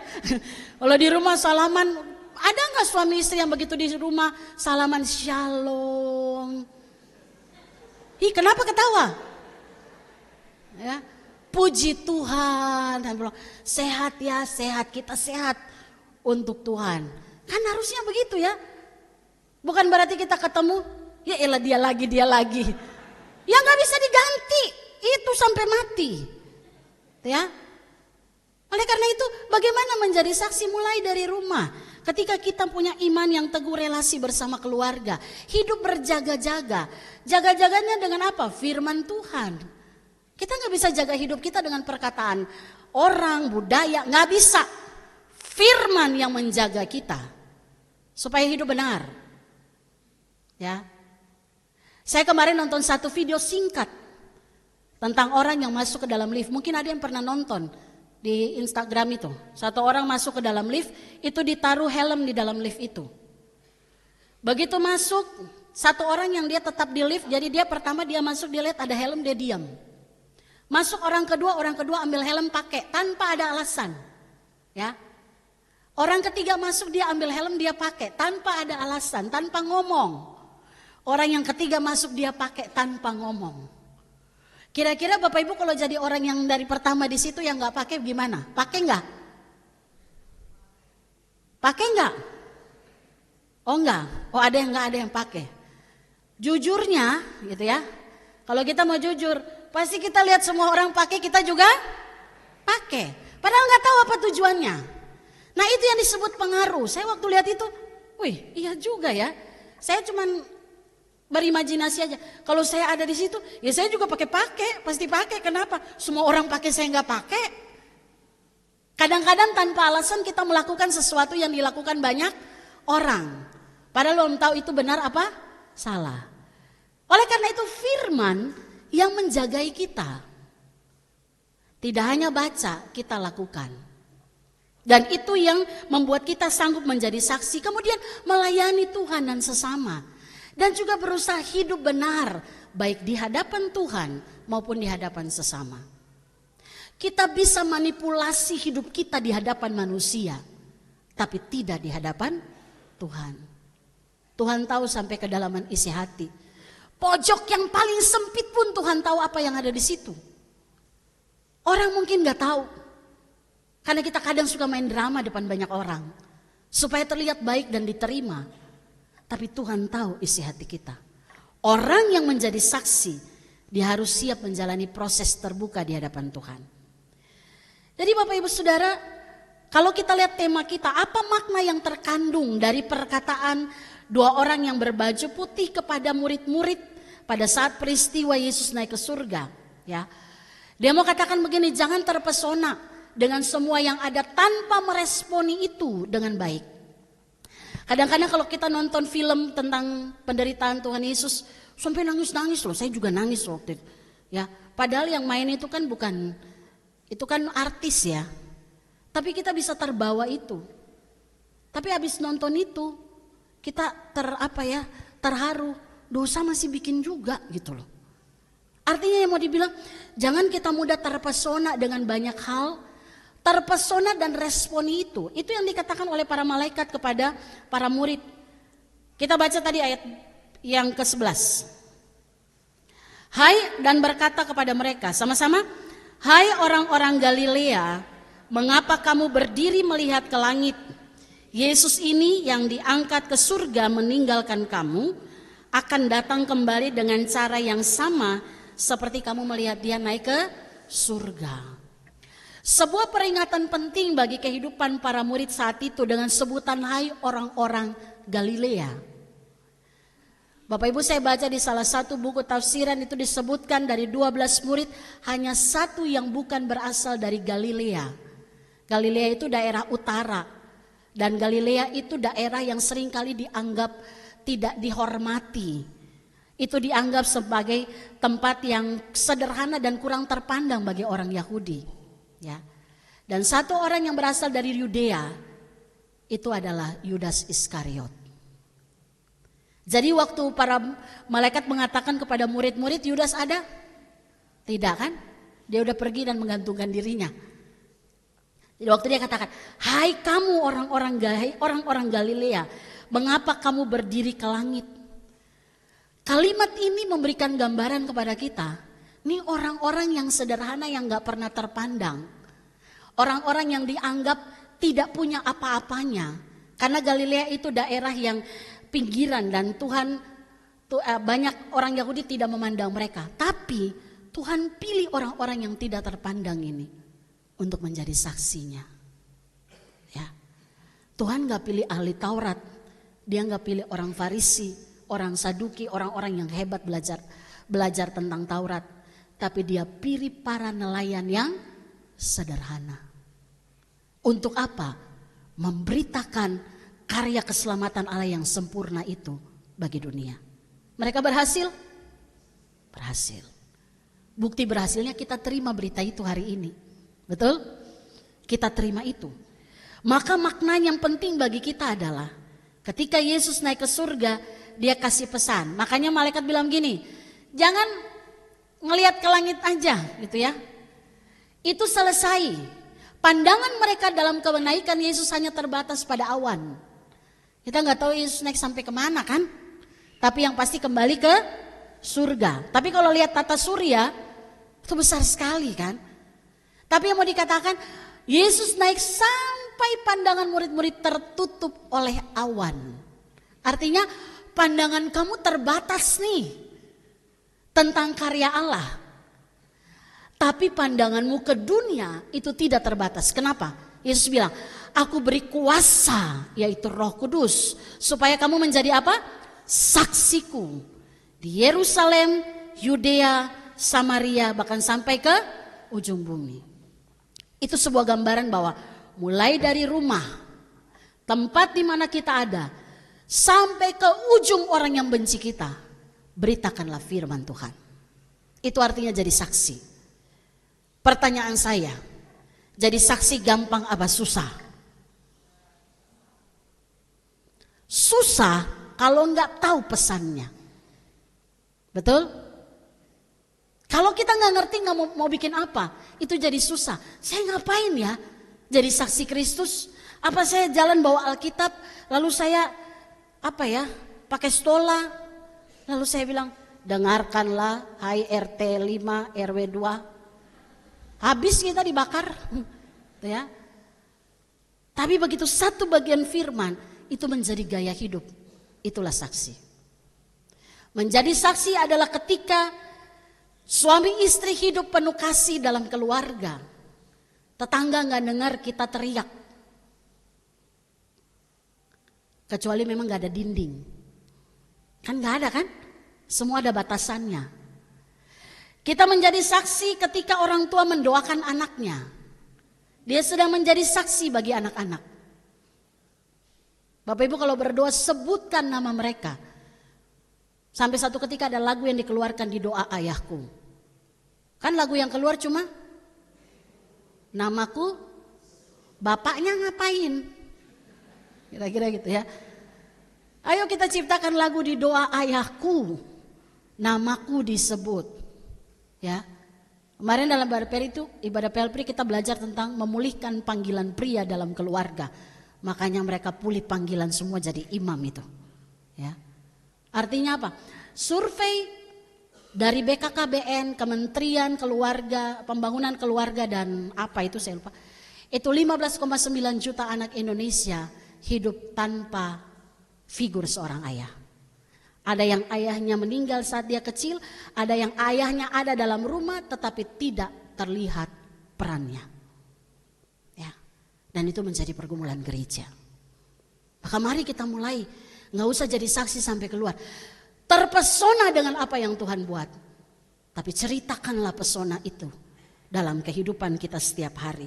B: Kalau di rumah salaman, ada nggak suami istri yang begitu di rumah salaman shalom? Kenapa ketawa? Ya, puji Tuhan, dan bilang sehat ya, sehat kita sehat untuk Tuhan. Kan harusnya begitu ya. Bukan berarti kita ketemu, ya elah dia lagi. Ya nggak bisa diganti, itu sampai mati. Ya. Oleh karena itu, bagaimana menjadi saksi mulai dari rumah? Ketika kita punya iman yang teguh, relasi bersama keluarga, hidup berjaga-jaga. Jaga-jaganya dengan apa? Firman Tuhan. Kita nggak bisa jaga hidup kita dengan perkataan orang, budaya, nggak bisa. Firman yang menjaga kita supaya hidup benar. Ya, saya kemarin nonton satu video singkat tentang orang yang masuk ke dalam lift. Mungkin ada yang pernah nonton. Di Instagram itu, satu orang masuk ke dalam lift, itu ditaruh helm di dalam lift itu. Begitu masuk, satu orang yang dia tetap di lift, jadi dia pertama dia masuk, dia lihat ada helm, dia diam. Masuk orang kedua ambil helm pakai, tanpa ada alasan. Ya. Orang ketiga masuk, dia ambil helm, dia pakai, tanpa ada alasan, tanpa ngomong. Orang yang ketiga masuk, dia pakai, tanpa ngomong. Kira-kira Bapak Ibu kalau jadi orang yang dari pertama di situ yang nggak pakai gimana? Pakai nggak? Pakai nggak? Oh nggak? Oh ada yang nggak, ada yang pakai. Jujurnya, gitu ya. Kalau kita mau jujur, pasti kita lihat semua orang pakai, kita juga pakai. Padahal nggak tahu apa tujuannya. Nah itu yang disebut pengaruh. Saya waktu lihat itu, wih iya juga ya. Saya cuman berimajinasi aja. Kalau saya ada di situ, ya saya juga pakai, pasti pakai. Kenapa? Semua orang pakai, saya nggak pakai. Kadang-kadang tanpa alasan kita melakukan sesuatu yang dilakukan banyak orang. Padahal belum tahu itu benar apa salah. Oleh karena itu firman yang menjagai kita. Tidak hanya baca, kita lakukan. Dan itu yang membuat kita sanggup menjadi saksi, kemudian melayani Tuhan dan sesama. Dan juga berusaha hidup benar, baik di hadapan Tuhan maupun di hadapan sesama. Kita bisa manipulasi hidup kita di hadapan manusia, tapi tidak di hadapan Tuhan. Tuhan tahu sampai kedalaman isi hati. Pojok yang paling sempit pun Tuhan tahu apa yang ada di situ. Orang mungkin gak tahu. Karena kita kadang suka main drama depan banyak orang. Supaya terlihat baik dan diterima. Tapi Tuhan tahu isi hati kita. Orang yang menjadi saksi, dia harus siap menjalani proses terbuka di hadapan Tuhan. Jadi Bapak Ibu Saudara, kalau kita lihat tema kita, apa makna yang terkandung dari perkataan dua orang yang berbaju putih kepada murid-murid pada saat peristiwa Yesus naik ke surga, ya. Dia mau katakan begini, jangan terpesona dengan semua yang ada tanpa meresponi itu dengan baik. Kadang-kadang kalau kita nonton film tentang penderitaan Tuhan Yesus, sampai nangis-nangis loh, saya juga nangis waktu itu. Ya, padahal yang main itu kan itu kan artis ya. Tapi kita bisa terbawa itu. Tapi habis nonton itu, kita terharu, dosa masih bikin juga gitu loh. Artinya yang mau dibilang, jangan kita mudah terpesona dengan banyak hal. Terpesona dan responi itu yang dikatakan oleh para malaikat kepada para murid. Kita baca tadi ayat yang ke-11. Hai, dan berkata kepada mereka sama-sama, hai orang-orang Galilea, mengapa kamu berdiri melihat ke langit? Yesus ini yang diangkat ke surga meninggalkan kamu, akan datang kembali dengan cara yang sama seperti kamu melihat dia naik ke surga. Sebuah peringatan penting bagi kehidupan para murid saat itu dengan sebutan hai orang-orang Galilea. Bapak Ibu, saya baca di salah satu buku tafsiran itu disebutkan dari 12 murid hanya satu yang bukan berasal dari Galilea. Galilea itu daerah utara, dan Galilea itu daerah yang seringkali dianggap tidak dihormati. Itu dianggap sebagai tempat yang sederhana dan kurang terpandang bagi orang Yahudi. Ya. Dan satu orang yang berasal dari Yudea itu adalah Yudas Iskariot. Jadi waktu para malaikat mengatakan kepada murid-murid, Yudas ada? Tidak kan? Dia udah pergi dan menggantungkan dirinya. Jadi waktu dia katakan, hai kamu orang-orang Galilea, mengapa kamu berdiri ke langit? Kalimat ini memberikan gambaran kepada kita. Ini orang-orang yang sederhana yang gak pernah terpandang. Orang-orang yang dianggap tidak punya apa-apanya. Karena Galilea itu daerah yang pinggiran dan Tuhan banyak orang Yahudi tidak memandang mereka. Tapi Tuhan pilih orang-orang yang tidak terpandang ini untuk menjadi saksinya. Ya. Tuhan gak pilih ahli Taurat. Dia gak pilih orang Farisi, orang Saduki, orang-orang yang hebat belajar tentang Taurat. Tapi dia pilih para nelayan yang sederhana. Untuk apa? Memberitakan karya keselamatan Allah yang sempurna itu bagi dunia. Mereka berhasil? Berhasil. Bukti berhasilnya kita terima berita itu hari ini. Betul? Kita terima itu. Maka makna yang penting bagi kita adalah ketika Yesus naik ke surga, dia kasih pesan. Makanya malaikat bilang gini, jangan ngelihat ke langit aja gitu ya. Itu selesai. Pandangan mereka dalam kenaikan Yesus hanya terbatas pada awan. Kita gak tahu Yesus naik sampai kemana kan. Tapi yang pasti kembali ke surga. Tapi kalau lihat tata surya, itu besar sekali kan. Tapi yang mau dikatakan, Yesus naik sampai pandangan murid-murid tertutup oleh awan. Artinya pandangan kamu terbatas nih tentang karya Allah. Tapi pandanganmu ke dunia itu tidak terbatas. Kenapa? Yesus bilang, aku beri kuasa, yaitu Roh Kudus, supaya kamu menjadi apa? Saksiku di Yerusalem, Yudea, Samaria, bahkan sampai ke ujung bumi. Itu sebuah gambaran bahwa mulai dari rumah, tempat di mana kita ada, sampai ke ujung orang yang benci kita, beritakanlah firman Tuhan. Itu artinya jadi saksi. Pertanyaan saya, jadi saksi gampang apa susah? Susah kalau nggak tahu pesannya. Betul? Kalau kita nggak ngerti nggak mau bikin apa, itu jadi susah. Saya ngapain ya jadi saksi Kristus? Apa saya jalan bawa Alkitab, lalu saya pakai stola, lalu saya bilang, dengarkanlah hai RT 5 RW 2. Habis kita dibakar. Ya. Tapi begitu satu bagian firman itu menjadi gaya hidup, itulah saksi. Menjadi saksi adalah ketika suami istri hidup penuh kasih dalam keluarga. Tetangga gak dengar kita teriak. Kecuali memang gak ada dinding. Kan gak ada kan? Semua ada batasannya. Kita menjadi saksi ketika orang tua mendoakan anaknya. Dia sedang menjadi saksi bagi anak-anak. Bapak Ibu kalau berdoa sebutkan nama mereka. Sampai satu ketika ada lagu yang dikeluarkan di doa ayahku. Kan lagu yang keluar cuma namaku, bapaknya ngapain? Kira-kira gitu ya. Ayo kita ciptakan lagu di doa ayahku, namaku disebut. Ya. Kemarin dalam ibadah Pelpri kita belajar tentang memulihkan panggilan pria dalam keluarga. Makanya mereka pulih panggilan semua jadi imam itu. Ya. Artinya apa? Survei dari BKKBN, Kementerian Keluarga, Pembangunan Keluarga dan apa itu saya lupa. Itu 15,9 juta anak Indonesia hidup tanpa figur seorang ayah. Ada yang ayahnya meninggal saat dia kecil, ada yang ayahnya ada dalam rumah tetapi tidak terlihat perannya. Ya. Dan itu menjadi pergumulan gereja. Maka mari kita mulai, nggak usah jadi saksi sampai keluar. Terpesona dengan apa yang Tuhan buat. Tapi ceritakanlah pesona itu dalam kehidupan kita setiap hari.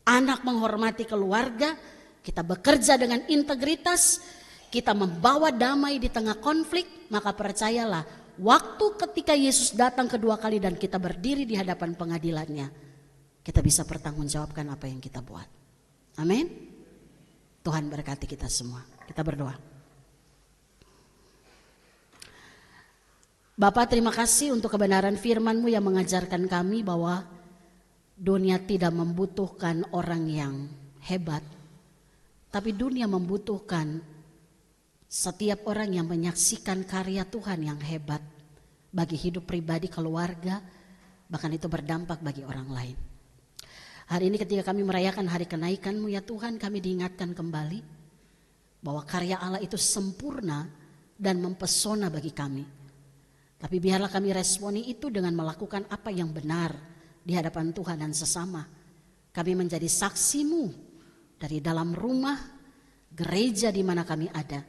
B: Anak menghormati keluarga, kita bekerja dengan integritas, kita membawa damai di tengah konflik, maka percayalah waktu ketika Yesus datang kedua kali dan kita berdiri di hadapan pengadilannya, kita bisa pertanggungjawabkan apa yang kita buat. Amin. Tuhan berkati kita semua. Kita berdoa. Bapa, terima kasih untuk kebenaran firman-Mu yang mengajarkan kami bahwa dunia tidak membutuhkan orang yang hebat, tapi dunia membutuhkan setiap orang yang menyaksikan karya Tuhan yang hebat bagi hidup pribadi, keluarga, bahkan itu berdampak bagi orang lain. Hari ini ketika kami merayakan hari kenaikan-Mu ya Tuhan, kami diingatkan kembali bahwa karya Allah itu sempurna dan mempesona bagi kami. Tapi biarlah kami responi itu dengan melakukan apa yang benar di hadapan Tuhan dan sesama. Kami menjadi saksi-Mu dari dalam rumah, gereja di mana kami ada,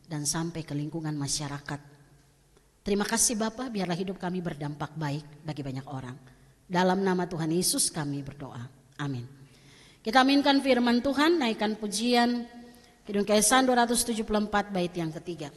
B: dan sampai ke lingkungan masyarakat. Terima kasih Bapa, biarlah hidup kami berdampak baik bagi banyak orang. Dalam nama Tuhan Yesus kami berdoa. Amin. Kita aminkan firman Tuhan, naikkan pujian Kidung Kesan 274 bait yang ketiga.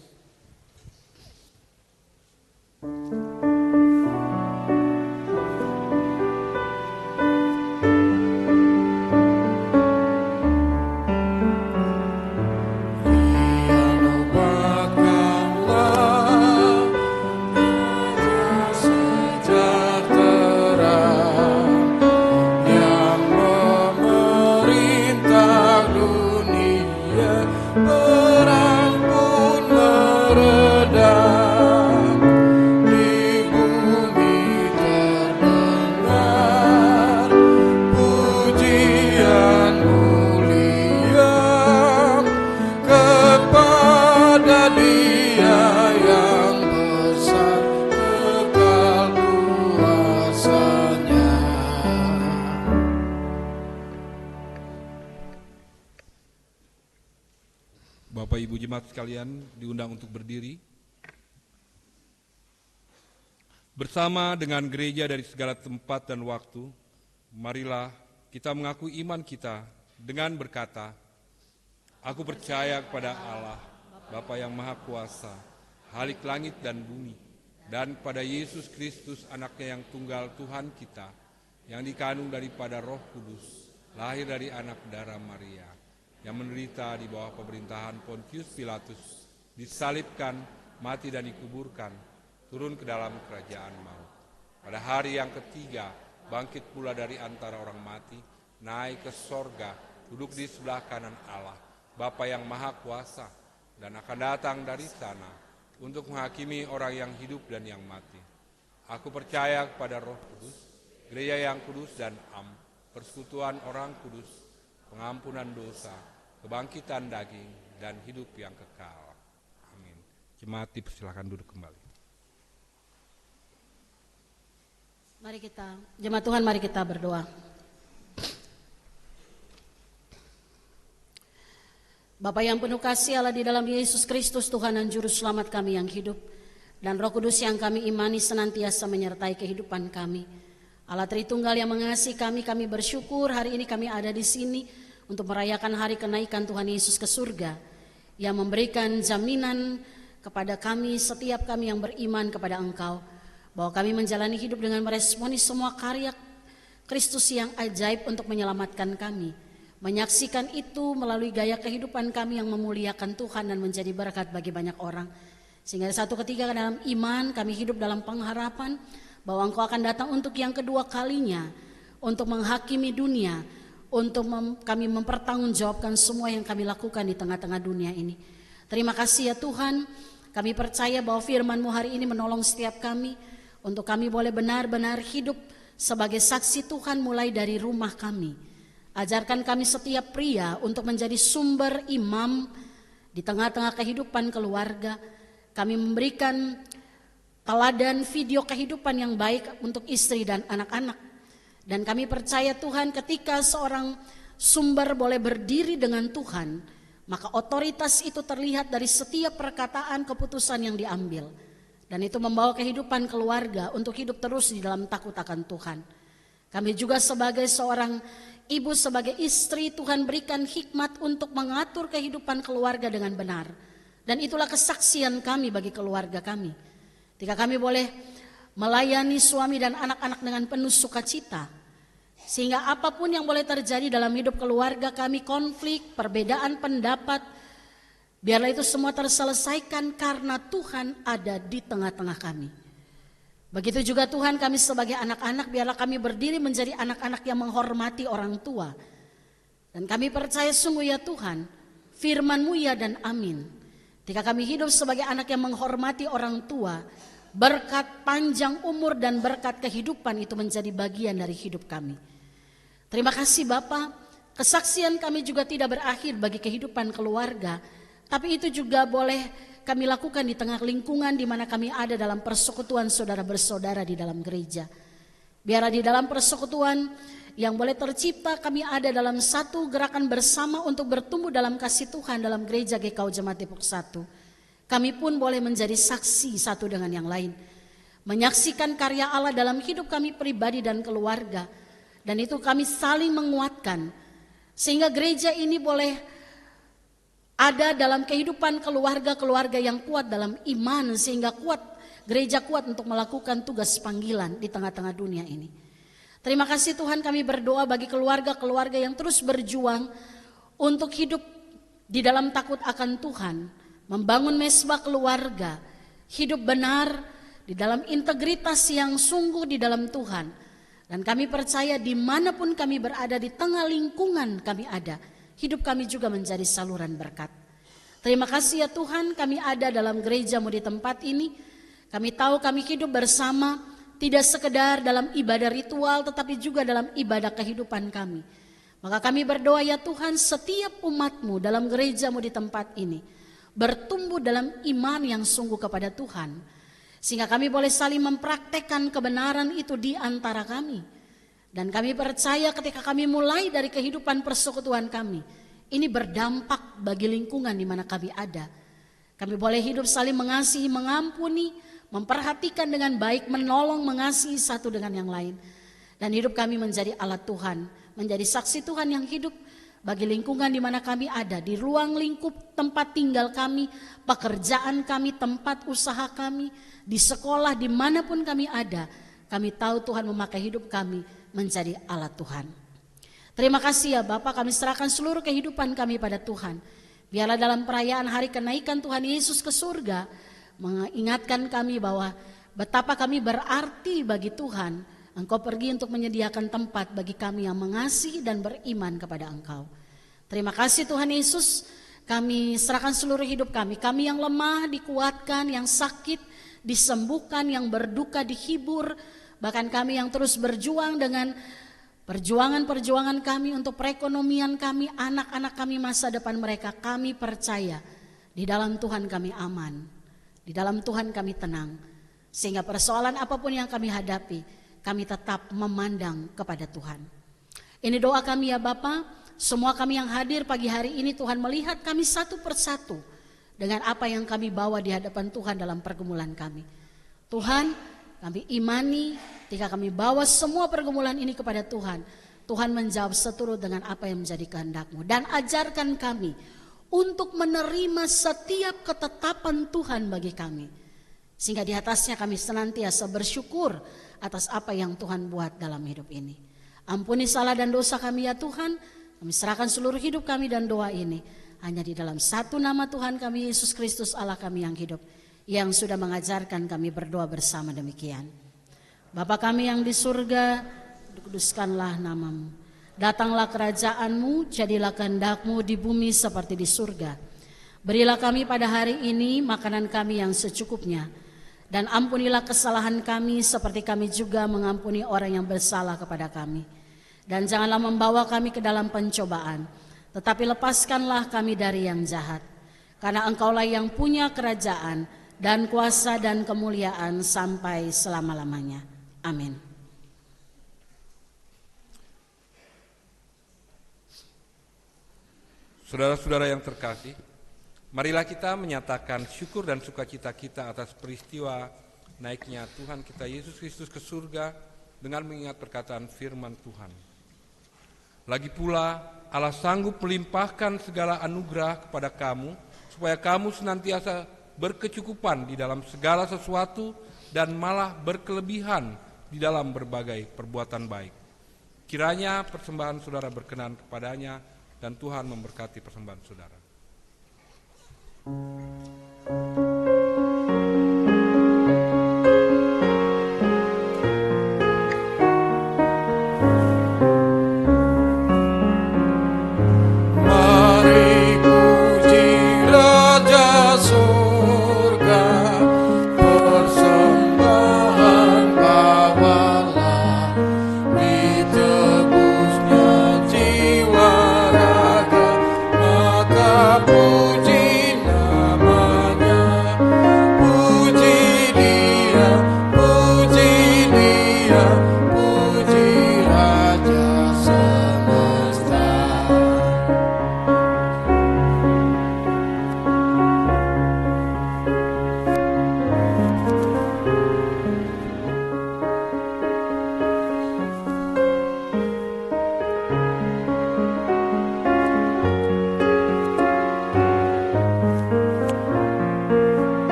A: Bapak Ibu jemaat sekalian diundang untuk berdiri. Bersama dengan gereja dari segala tempat dan waktu, marilah kita mengaku iman kita dengan berkata, aku percaya kepada Allah, Bapa yang Maha Kuasa, Khalik langit dan bumi, dan pada Yesus Kristus anaknya yang tunggal Tuhan kita, yang dikandung daripada Roh Kudus, lahir dari anak darah Maria, yang menderita di bawah pemerintahan Pontius Pilatus, disalibkan, mati dan dikuburkan, turun ke dalam kerajaan maut. Pada hari yang ketiga, bangkit pula dari antara orang mati, naik ke sorga, duduk di sebelah kanan Allah, Bapa yang Maha Kuasa, dan akan datang dari sana untuk menghakimi orang yang hidup dan yang mati. Aku percaya kepada Roh Kudus, gereja yang kudus dan persekutuan orang kudus, pengampunan dosa, kebangkitan daging, dan hidup yang kekal. Amin. Jemaat dipersilakan duduk kembali.
B: Jemaat Tuhan, mari kita berdoa. Bapa yang penuh kasih Allah di dalam Yesus Kristus Tuhan dan Juru Selamat kami yang hidup, dan Roh Kudus yang kami imani senantiasa menyertai kehidupan kami. Allah Tritunggal yang mengasihi kami bersyukur hari ini kami ada di sini untuk merayakan hari kenaikan Tuhan Yesus ke surga, yang memberikan jaminan kepada kami, setiap kami yang beriman kepada Engkau, bahwa kami menjalani hidup dengan meresponi semua karya Kristus yang ajaib untuk menyelamatkan kami. Menyaksikan itu melalui gaya kehidupan kami yang memuliakan Tuhan dan menjadi berkat bagi banyak orang. Sehingga satu ketika dalam iman kami hidup dalam pengharapan bahwa Engkau akan datang untuk yang kedua kalinya, untuk menghakimi dunia, untuk kami mempertanggungjawabkan semua yang kami lakukan di tengah-tengah dunia ini. Terima kasih ya Tuhan, kami percaya bahwa firman-Mu hari ini menolong setiap kami, untuk kami boleh benar-benar hidup sebagai saksi Tuhan mulai dari rumah kami. Ajarkan kami setiap pria untuk menjadi sumber imam di tengah-tengah kehidupan keluarga. Kami memberikan teladan video kehidupan yang baik untuk istri dan anak-anak. Dan kami percaya Tuhan, ketika seorang sumber boleh berdiri dengan Tuhan, maka otoritas itu terlihat dari setiap perkataan keputusan yang diambil. Dan itu membawa kehidupan keluarga untuk hidup terus di dalam takut akan Tuhan. Kami juga sebagai seorang ibu, sebagai istri, Tuhan berikan hikmat untuk mengatur kehidupan keluarga dengan benar. Dan itulah kesaksian kami bagi keluarga kami. Ketika kami boleh melayani suami dan anak-anak dengan penuh sukacita. Sehingga apapun yang boleh terjadi dalam hidup keluarga kami, konflik, perbedaan pendapat, biarlah itu semua terselesaikan karena Tuhan ada di tengah-tengah kami. Begitu juga Tuhan, kami sebagai anak-anak, biarlah kami berdiri menjadi anak-anak yang menghormati orang tua. Dan kami percaya sungguh ya Tuhan, firman-Mu ya dan amin. Ketika kami hidup sebagai anak yang menghormati orang tua, berkat panjang umur dan berkat kehidupan itu menjadi bagian dari hidup kami. Terima kasih Bapa, kesaksian kami juga tidak berakhir bagi kehidupan keluarga, tapi itu juga boleh kami lakukan di tengah lingkungan di mana kami ada dalam persekutuan saudara bersaudara di dalam gereja. Biarlah di dalam persekutuan yang boleh tercipta, kami ada dalam satu gerakan bersama untuk bertumbuh dalam kasih Tuhan dalam gereja GKU Jemaat Depok 1. Kami pun boleh menjadi saksi satu dengan yang lain, menyaksikan karya Allah dalam hidup kami pribadi dan keluarga. Dan itu kami saling menguatkan, sehingga gereja ini boleh ada dalam kehidupan keluarga-keluarga yang kuat dalam iman, sehingga gereja kuat untuk melakukan tugas panggilan di tengah-tengah dunia ini. Terima kasih Tuhan, kami berdoa bagi keluarga-keluarga yang terus berjuang untuk hidup di dalam takut akan Tuhan, membangun mesbah keluarga, hidup benar di dalam integritas yang sungguh di dalam Tuhan. Dan kami percaya dimanapun kami berada, di tengah lingkungan kami ada, hidup kami juga menjadi saluran berkat. Terima kasih ya Tuhan, kami ada dalam gereja-Mu di tempat ini. Kami tahu kami hidup bersama, tidak sekedar dalam ibadah ritual, tetapi juga dalam ibadah kehidupan kami. Maka kami berdoa ya Tuhan, setiap umat-Mu dalam gereja-Mu di tempat ini bertumbuh dalam iman yang sungguh kepada Tuhan, sehingga kami boleh saling mempraktekkan kebenaran itu di antara kami. Dan kami percaya ketika kami mulai dari kehidupan persekutuan kami, ini berdampak bagi lingkungan di mana kami ada. Kami boleh hidup saling mengasihi, mengampuni, memperhatikan dengan baik, menolong, mengasihi satu dengan yang lain. Dan hidup kami menjadi alat Tuhan, menjadi saksi Tuhan yang hidup bagi lingkungan di mana kami ada, di ruang lingkup tempat tinggal kami, pekerjaan kami, tempat usaha kami, di sekolah, dimanapun kami ada. Kami tahu Tuhan memakai hidup kami menjadi alat Tuhan. Terima kasih ya Bapak, kami serahkan seluruh kehidupan kami pada Tuhan. Biarlah dalam perayaan hari kenaikan Tuhan Yesus ke surga, mengingatkan kami bahwa betapa kami berarti bagi Tuhan. Engkau pergi untuk menyediakan tempat bagi kami yang mengasihi dan beriman kepada Engkau. Terima kasih Tuhan Yesus, kami serahkan seluruh hidup kami. Kami yang lemah dikuatkan, yang sakit disembuhkan, yang berduka dihibur. Bahkan kami yang terus berjuang dengan perjuangan-perjuangan kami untuk perekonomian kami, anak-anak kami, masa depan mereka. Kami percaya di dalam Tuhan kami aman, di dalam Tuhan kami tenang. Sehingga persoalan apapun yang kami hadapi, kami tetap memandang kepada Tuhan. Ini doa kami ya Bapa, semua kami yang hadir pagi hari ini Tuhan melihat kami satu persatu dengan apa yang kami bawa di hadapan Tuhan dalam pergumulan kami. Tuhan, kami imani ketika kami bawa semua pergumulan ini kepada Tuhan, Tuhan menjawab seturut dengan apa yang menjadi kehendak-Mu. Dan ajarkan kami untuk menerima setiap ketetapan Tuhan bagi kami, sehingga di atasnya kami senantiasa bersyukur atas apa yang Tuhan buat dalam hidup ini. Ampuni salah dan dosa kami ya Tuhan. Kami serahkan seluruh hidup kami dan doa ini hanya di dalam satu nama Tuhan kami, Yesus Kristus Allah kami yang hidup, yang sudah mengajarkan kami berdoa bersama demikian. Bapa kami yang di surga, dikuduskanlah nama-Mu. Datanglah kerajaan-Mu, jadilah kehendak-Mu di bumi seperti di surga. Berilah kami pada hari ini makanan kami yang secukupnya. Dan ampunilah kesalahan kami seperti kami juga mengampuni orang yang bersalah kepada kami. Dan janganlah membawa kami ke dalam pencobaan, tetapi lepaskanlah kami dari yang jahat. Karena Engkaulah yang punya kerajaan dan kuasa dan kemuliaan sampai selama-lamanya. Amin.
A: Saudara-saudara yang terkasih, marilah kita menyatakan syukur dan sukacita kita atas peristiwa naiknya Tuhan kita Yesus Kristus ke surga dengan mengingat perkataan firman Tuhan. Lagi pula Allah sanggup melimpahkan segala anugerah kepada kamu, supaya kamu senantiasa berkecukupan di dalam segala sesuatu dan malah berkelebihan di dalam berbagai perbuatan baik. Kiranya persembahan saudara berkenan kepadanya dan Tuhan memberkati persembahan saudara.
C: Puji namanya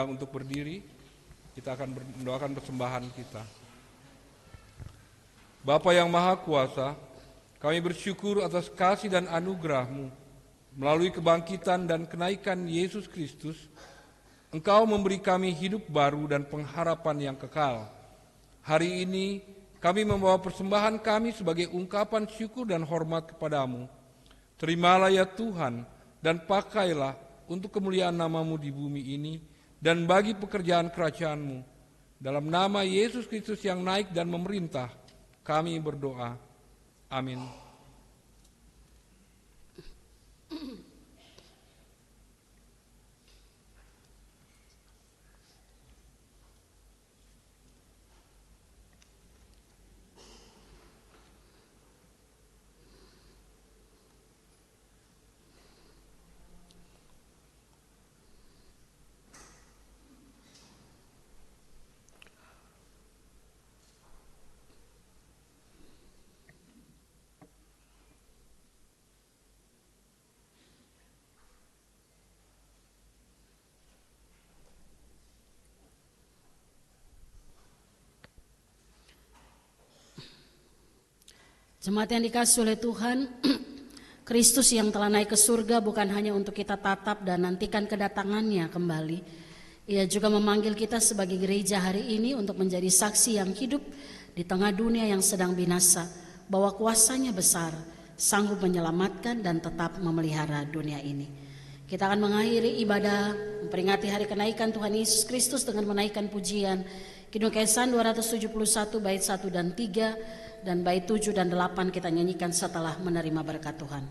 A: diundang untuk berdiri, kita akan mendoakan persembahan kita. Bapa yang Maha Kuasa, kami bersyukur atas kasih dan anugerah-Mu. Melalui kebangkitan dan kenaikan Yesus Kristus, Engkau memberi kami hidup baru dan pengharapan yang kekal. Hari ini kami membawa persembahan kami sebagai ungkapan syukur dan hormat kepadamu. Terimalah ya Tuhan, dan pakailah untuk kemuliaan nama-Mu di bumi ini, dan bagi pekerjaan kerajaan-Mu. Dalam nama Yesus Kristus yang naik dan memerintah, kami berdoa. Amin.
B: Jemaat yang dikasihi oleh Tuhan, Kristus yang telah naik ke surga bukan hanya untuk kita tatap dan nantikan kedatangannya kembali. Ia juga memanggil kita sebagai gereja hari ini untuk menjadi saksi yang hidup di tengah dunia yang sedang binasa, bahwa kuasanya besar, sanggup menyelamatkan dan tetap memelihara dunia ini. Kita akan mengakhiri ibadah memperingati hari kenaikan Tuhan Yesus Kristus dengan menaikkan pujian Kidung Kesan 271 bait 1 dan 3, dan bait 7 dan 8 kita nyanyikan setelah menerima berkat Tuhan.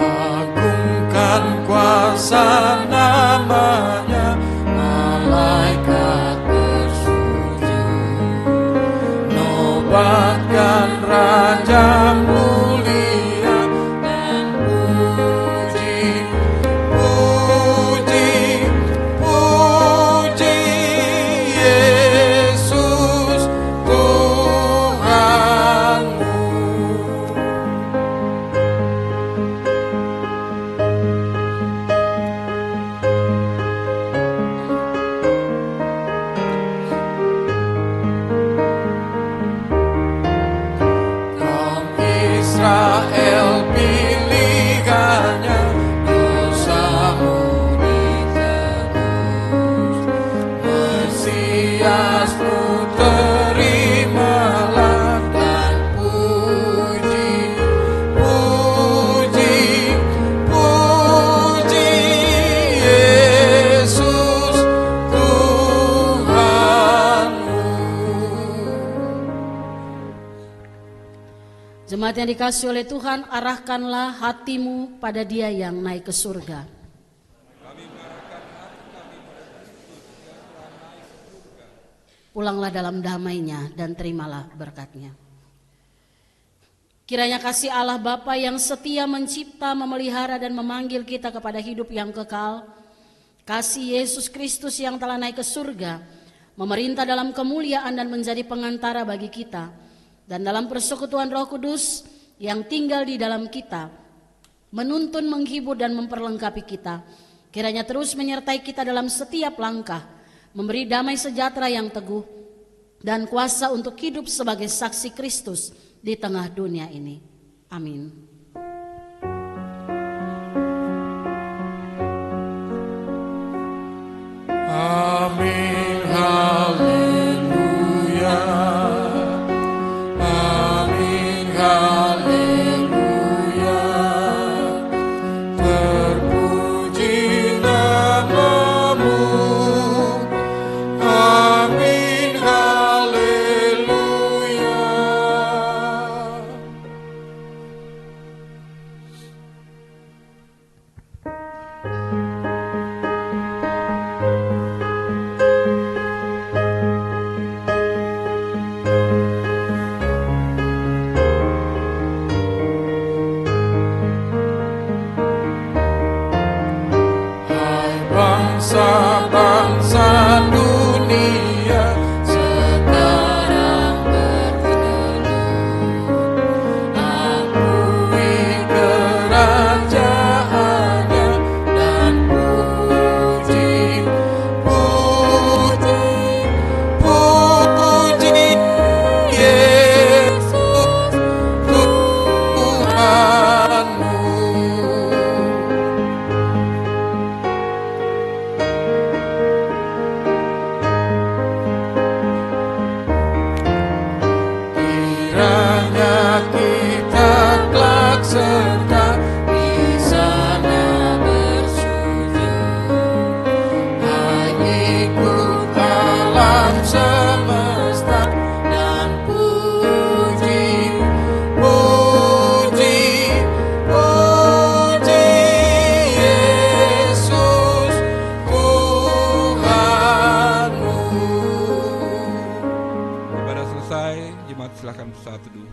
C: Agungkan kuasa namanya, malaikat nobatkan Raja mulia dan puji, puji, puji Yesus Tuhanmu. Israel pilihannya, dosamu ditebus. Mesiasmu terimalah dan puji, puji, puji Yesus Tuhanmu.
B: Jemaat yang dikasihi oleh Tuhan, arahkanlah hatimu pada Dia yang naik ke surga. Pulanglah dalam damai-Nya dan terimalah berkat-Nya. Kiranya kasih Allah Bapa yang setia mencipta, memelihara dan memanggil kita kepada hidup yang kekal, kasih Yesus Kristus yang telah naik ke surga, memerintah dalam kemuliaan dan menjadi pengantara bagi kita, dan dalam persekutuan Roh Kudus yang tinggal di dalam kita, menuntun, menghibur dan memperlengkapi kita, kiranya terus menyertai kita dalam setiap langkah, memberi damai sejahtera yang teguh dan kuasa untuk hidup sebagai saksi Kristus di tengah dunia ini. Amin.
C: Amin, haleluya. Amin, haleluya. Terpuji namamu. Amin, haleluya.
A: selesai, jemaat silakan bersatu dulu.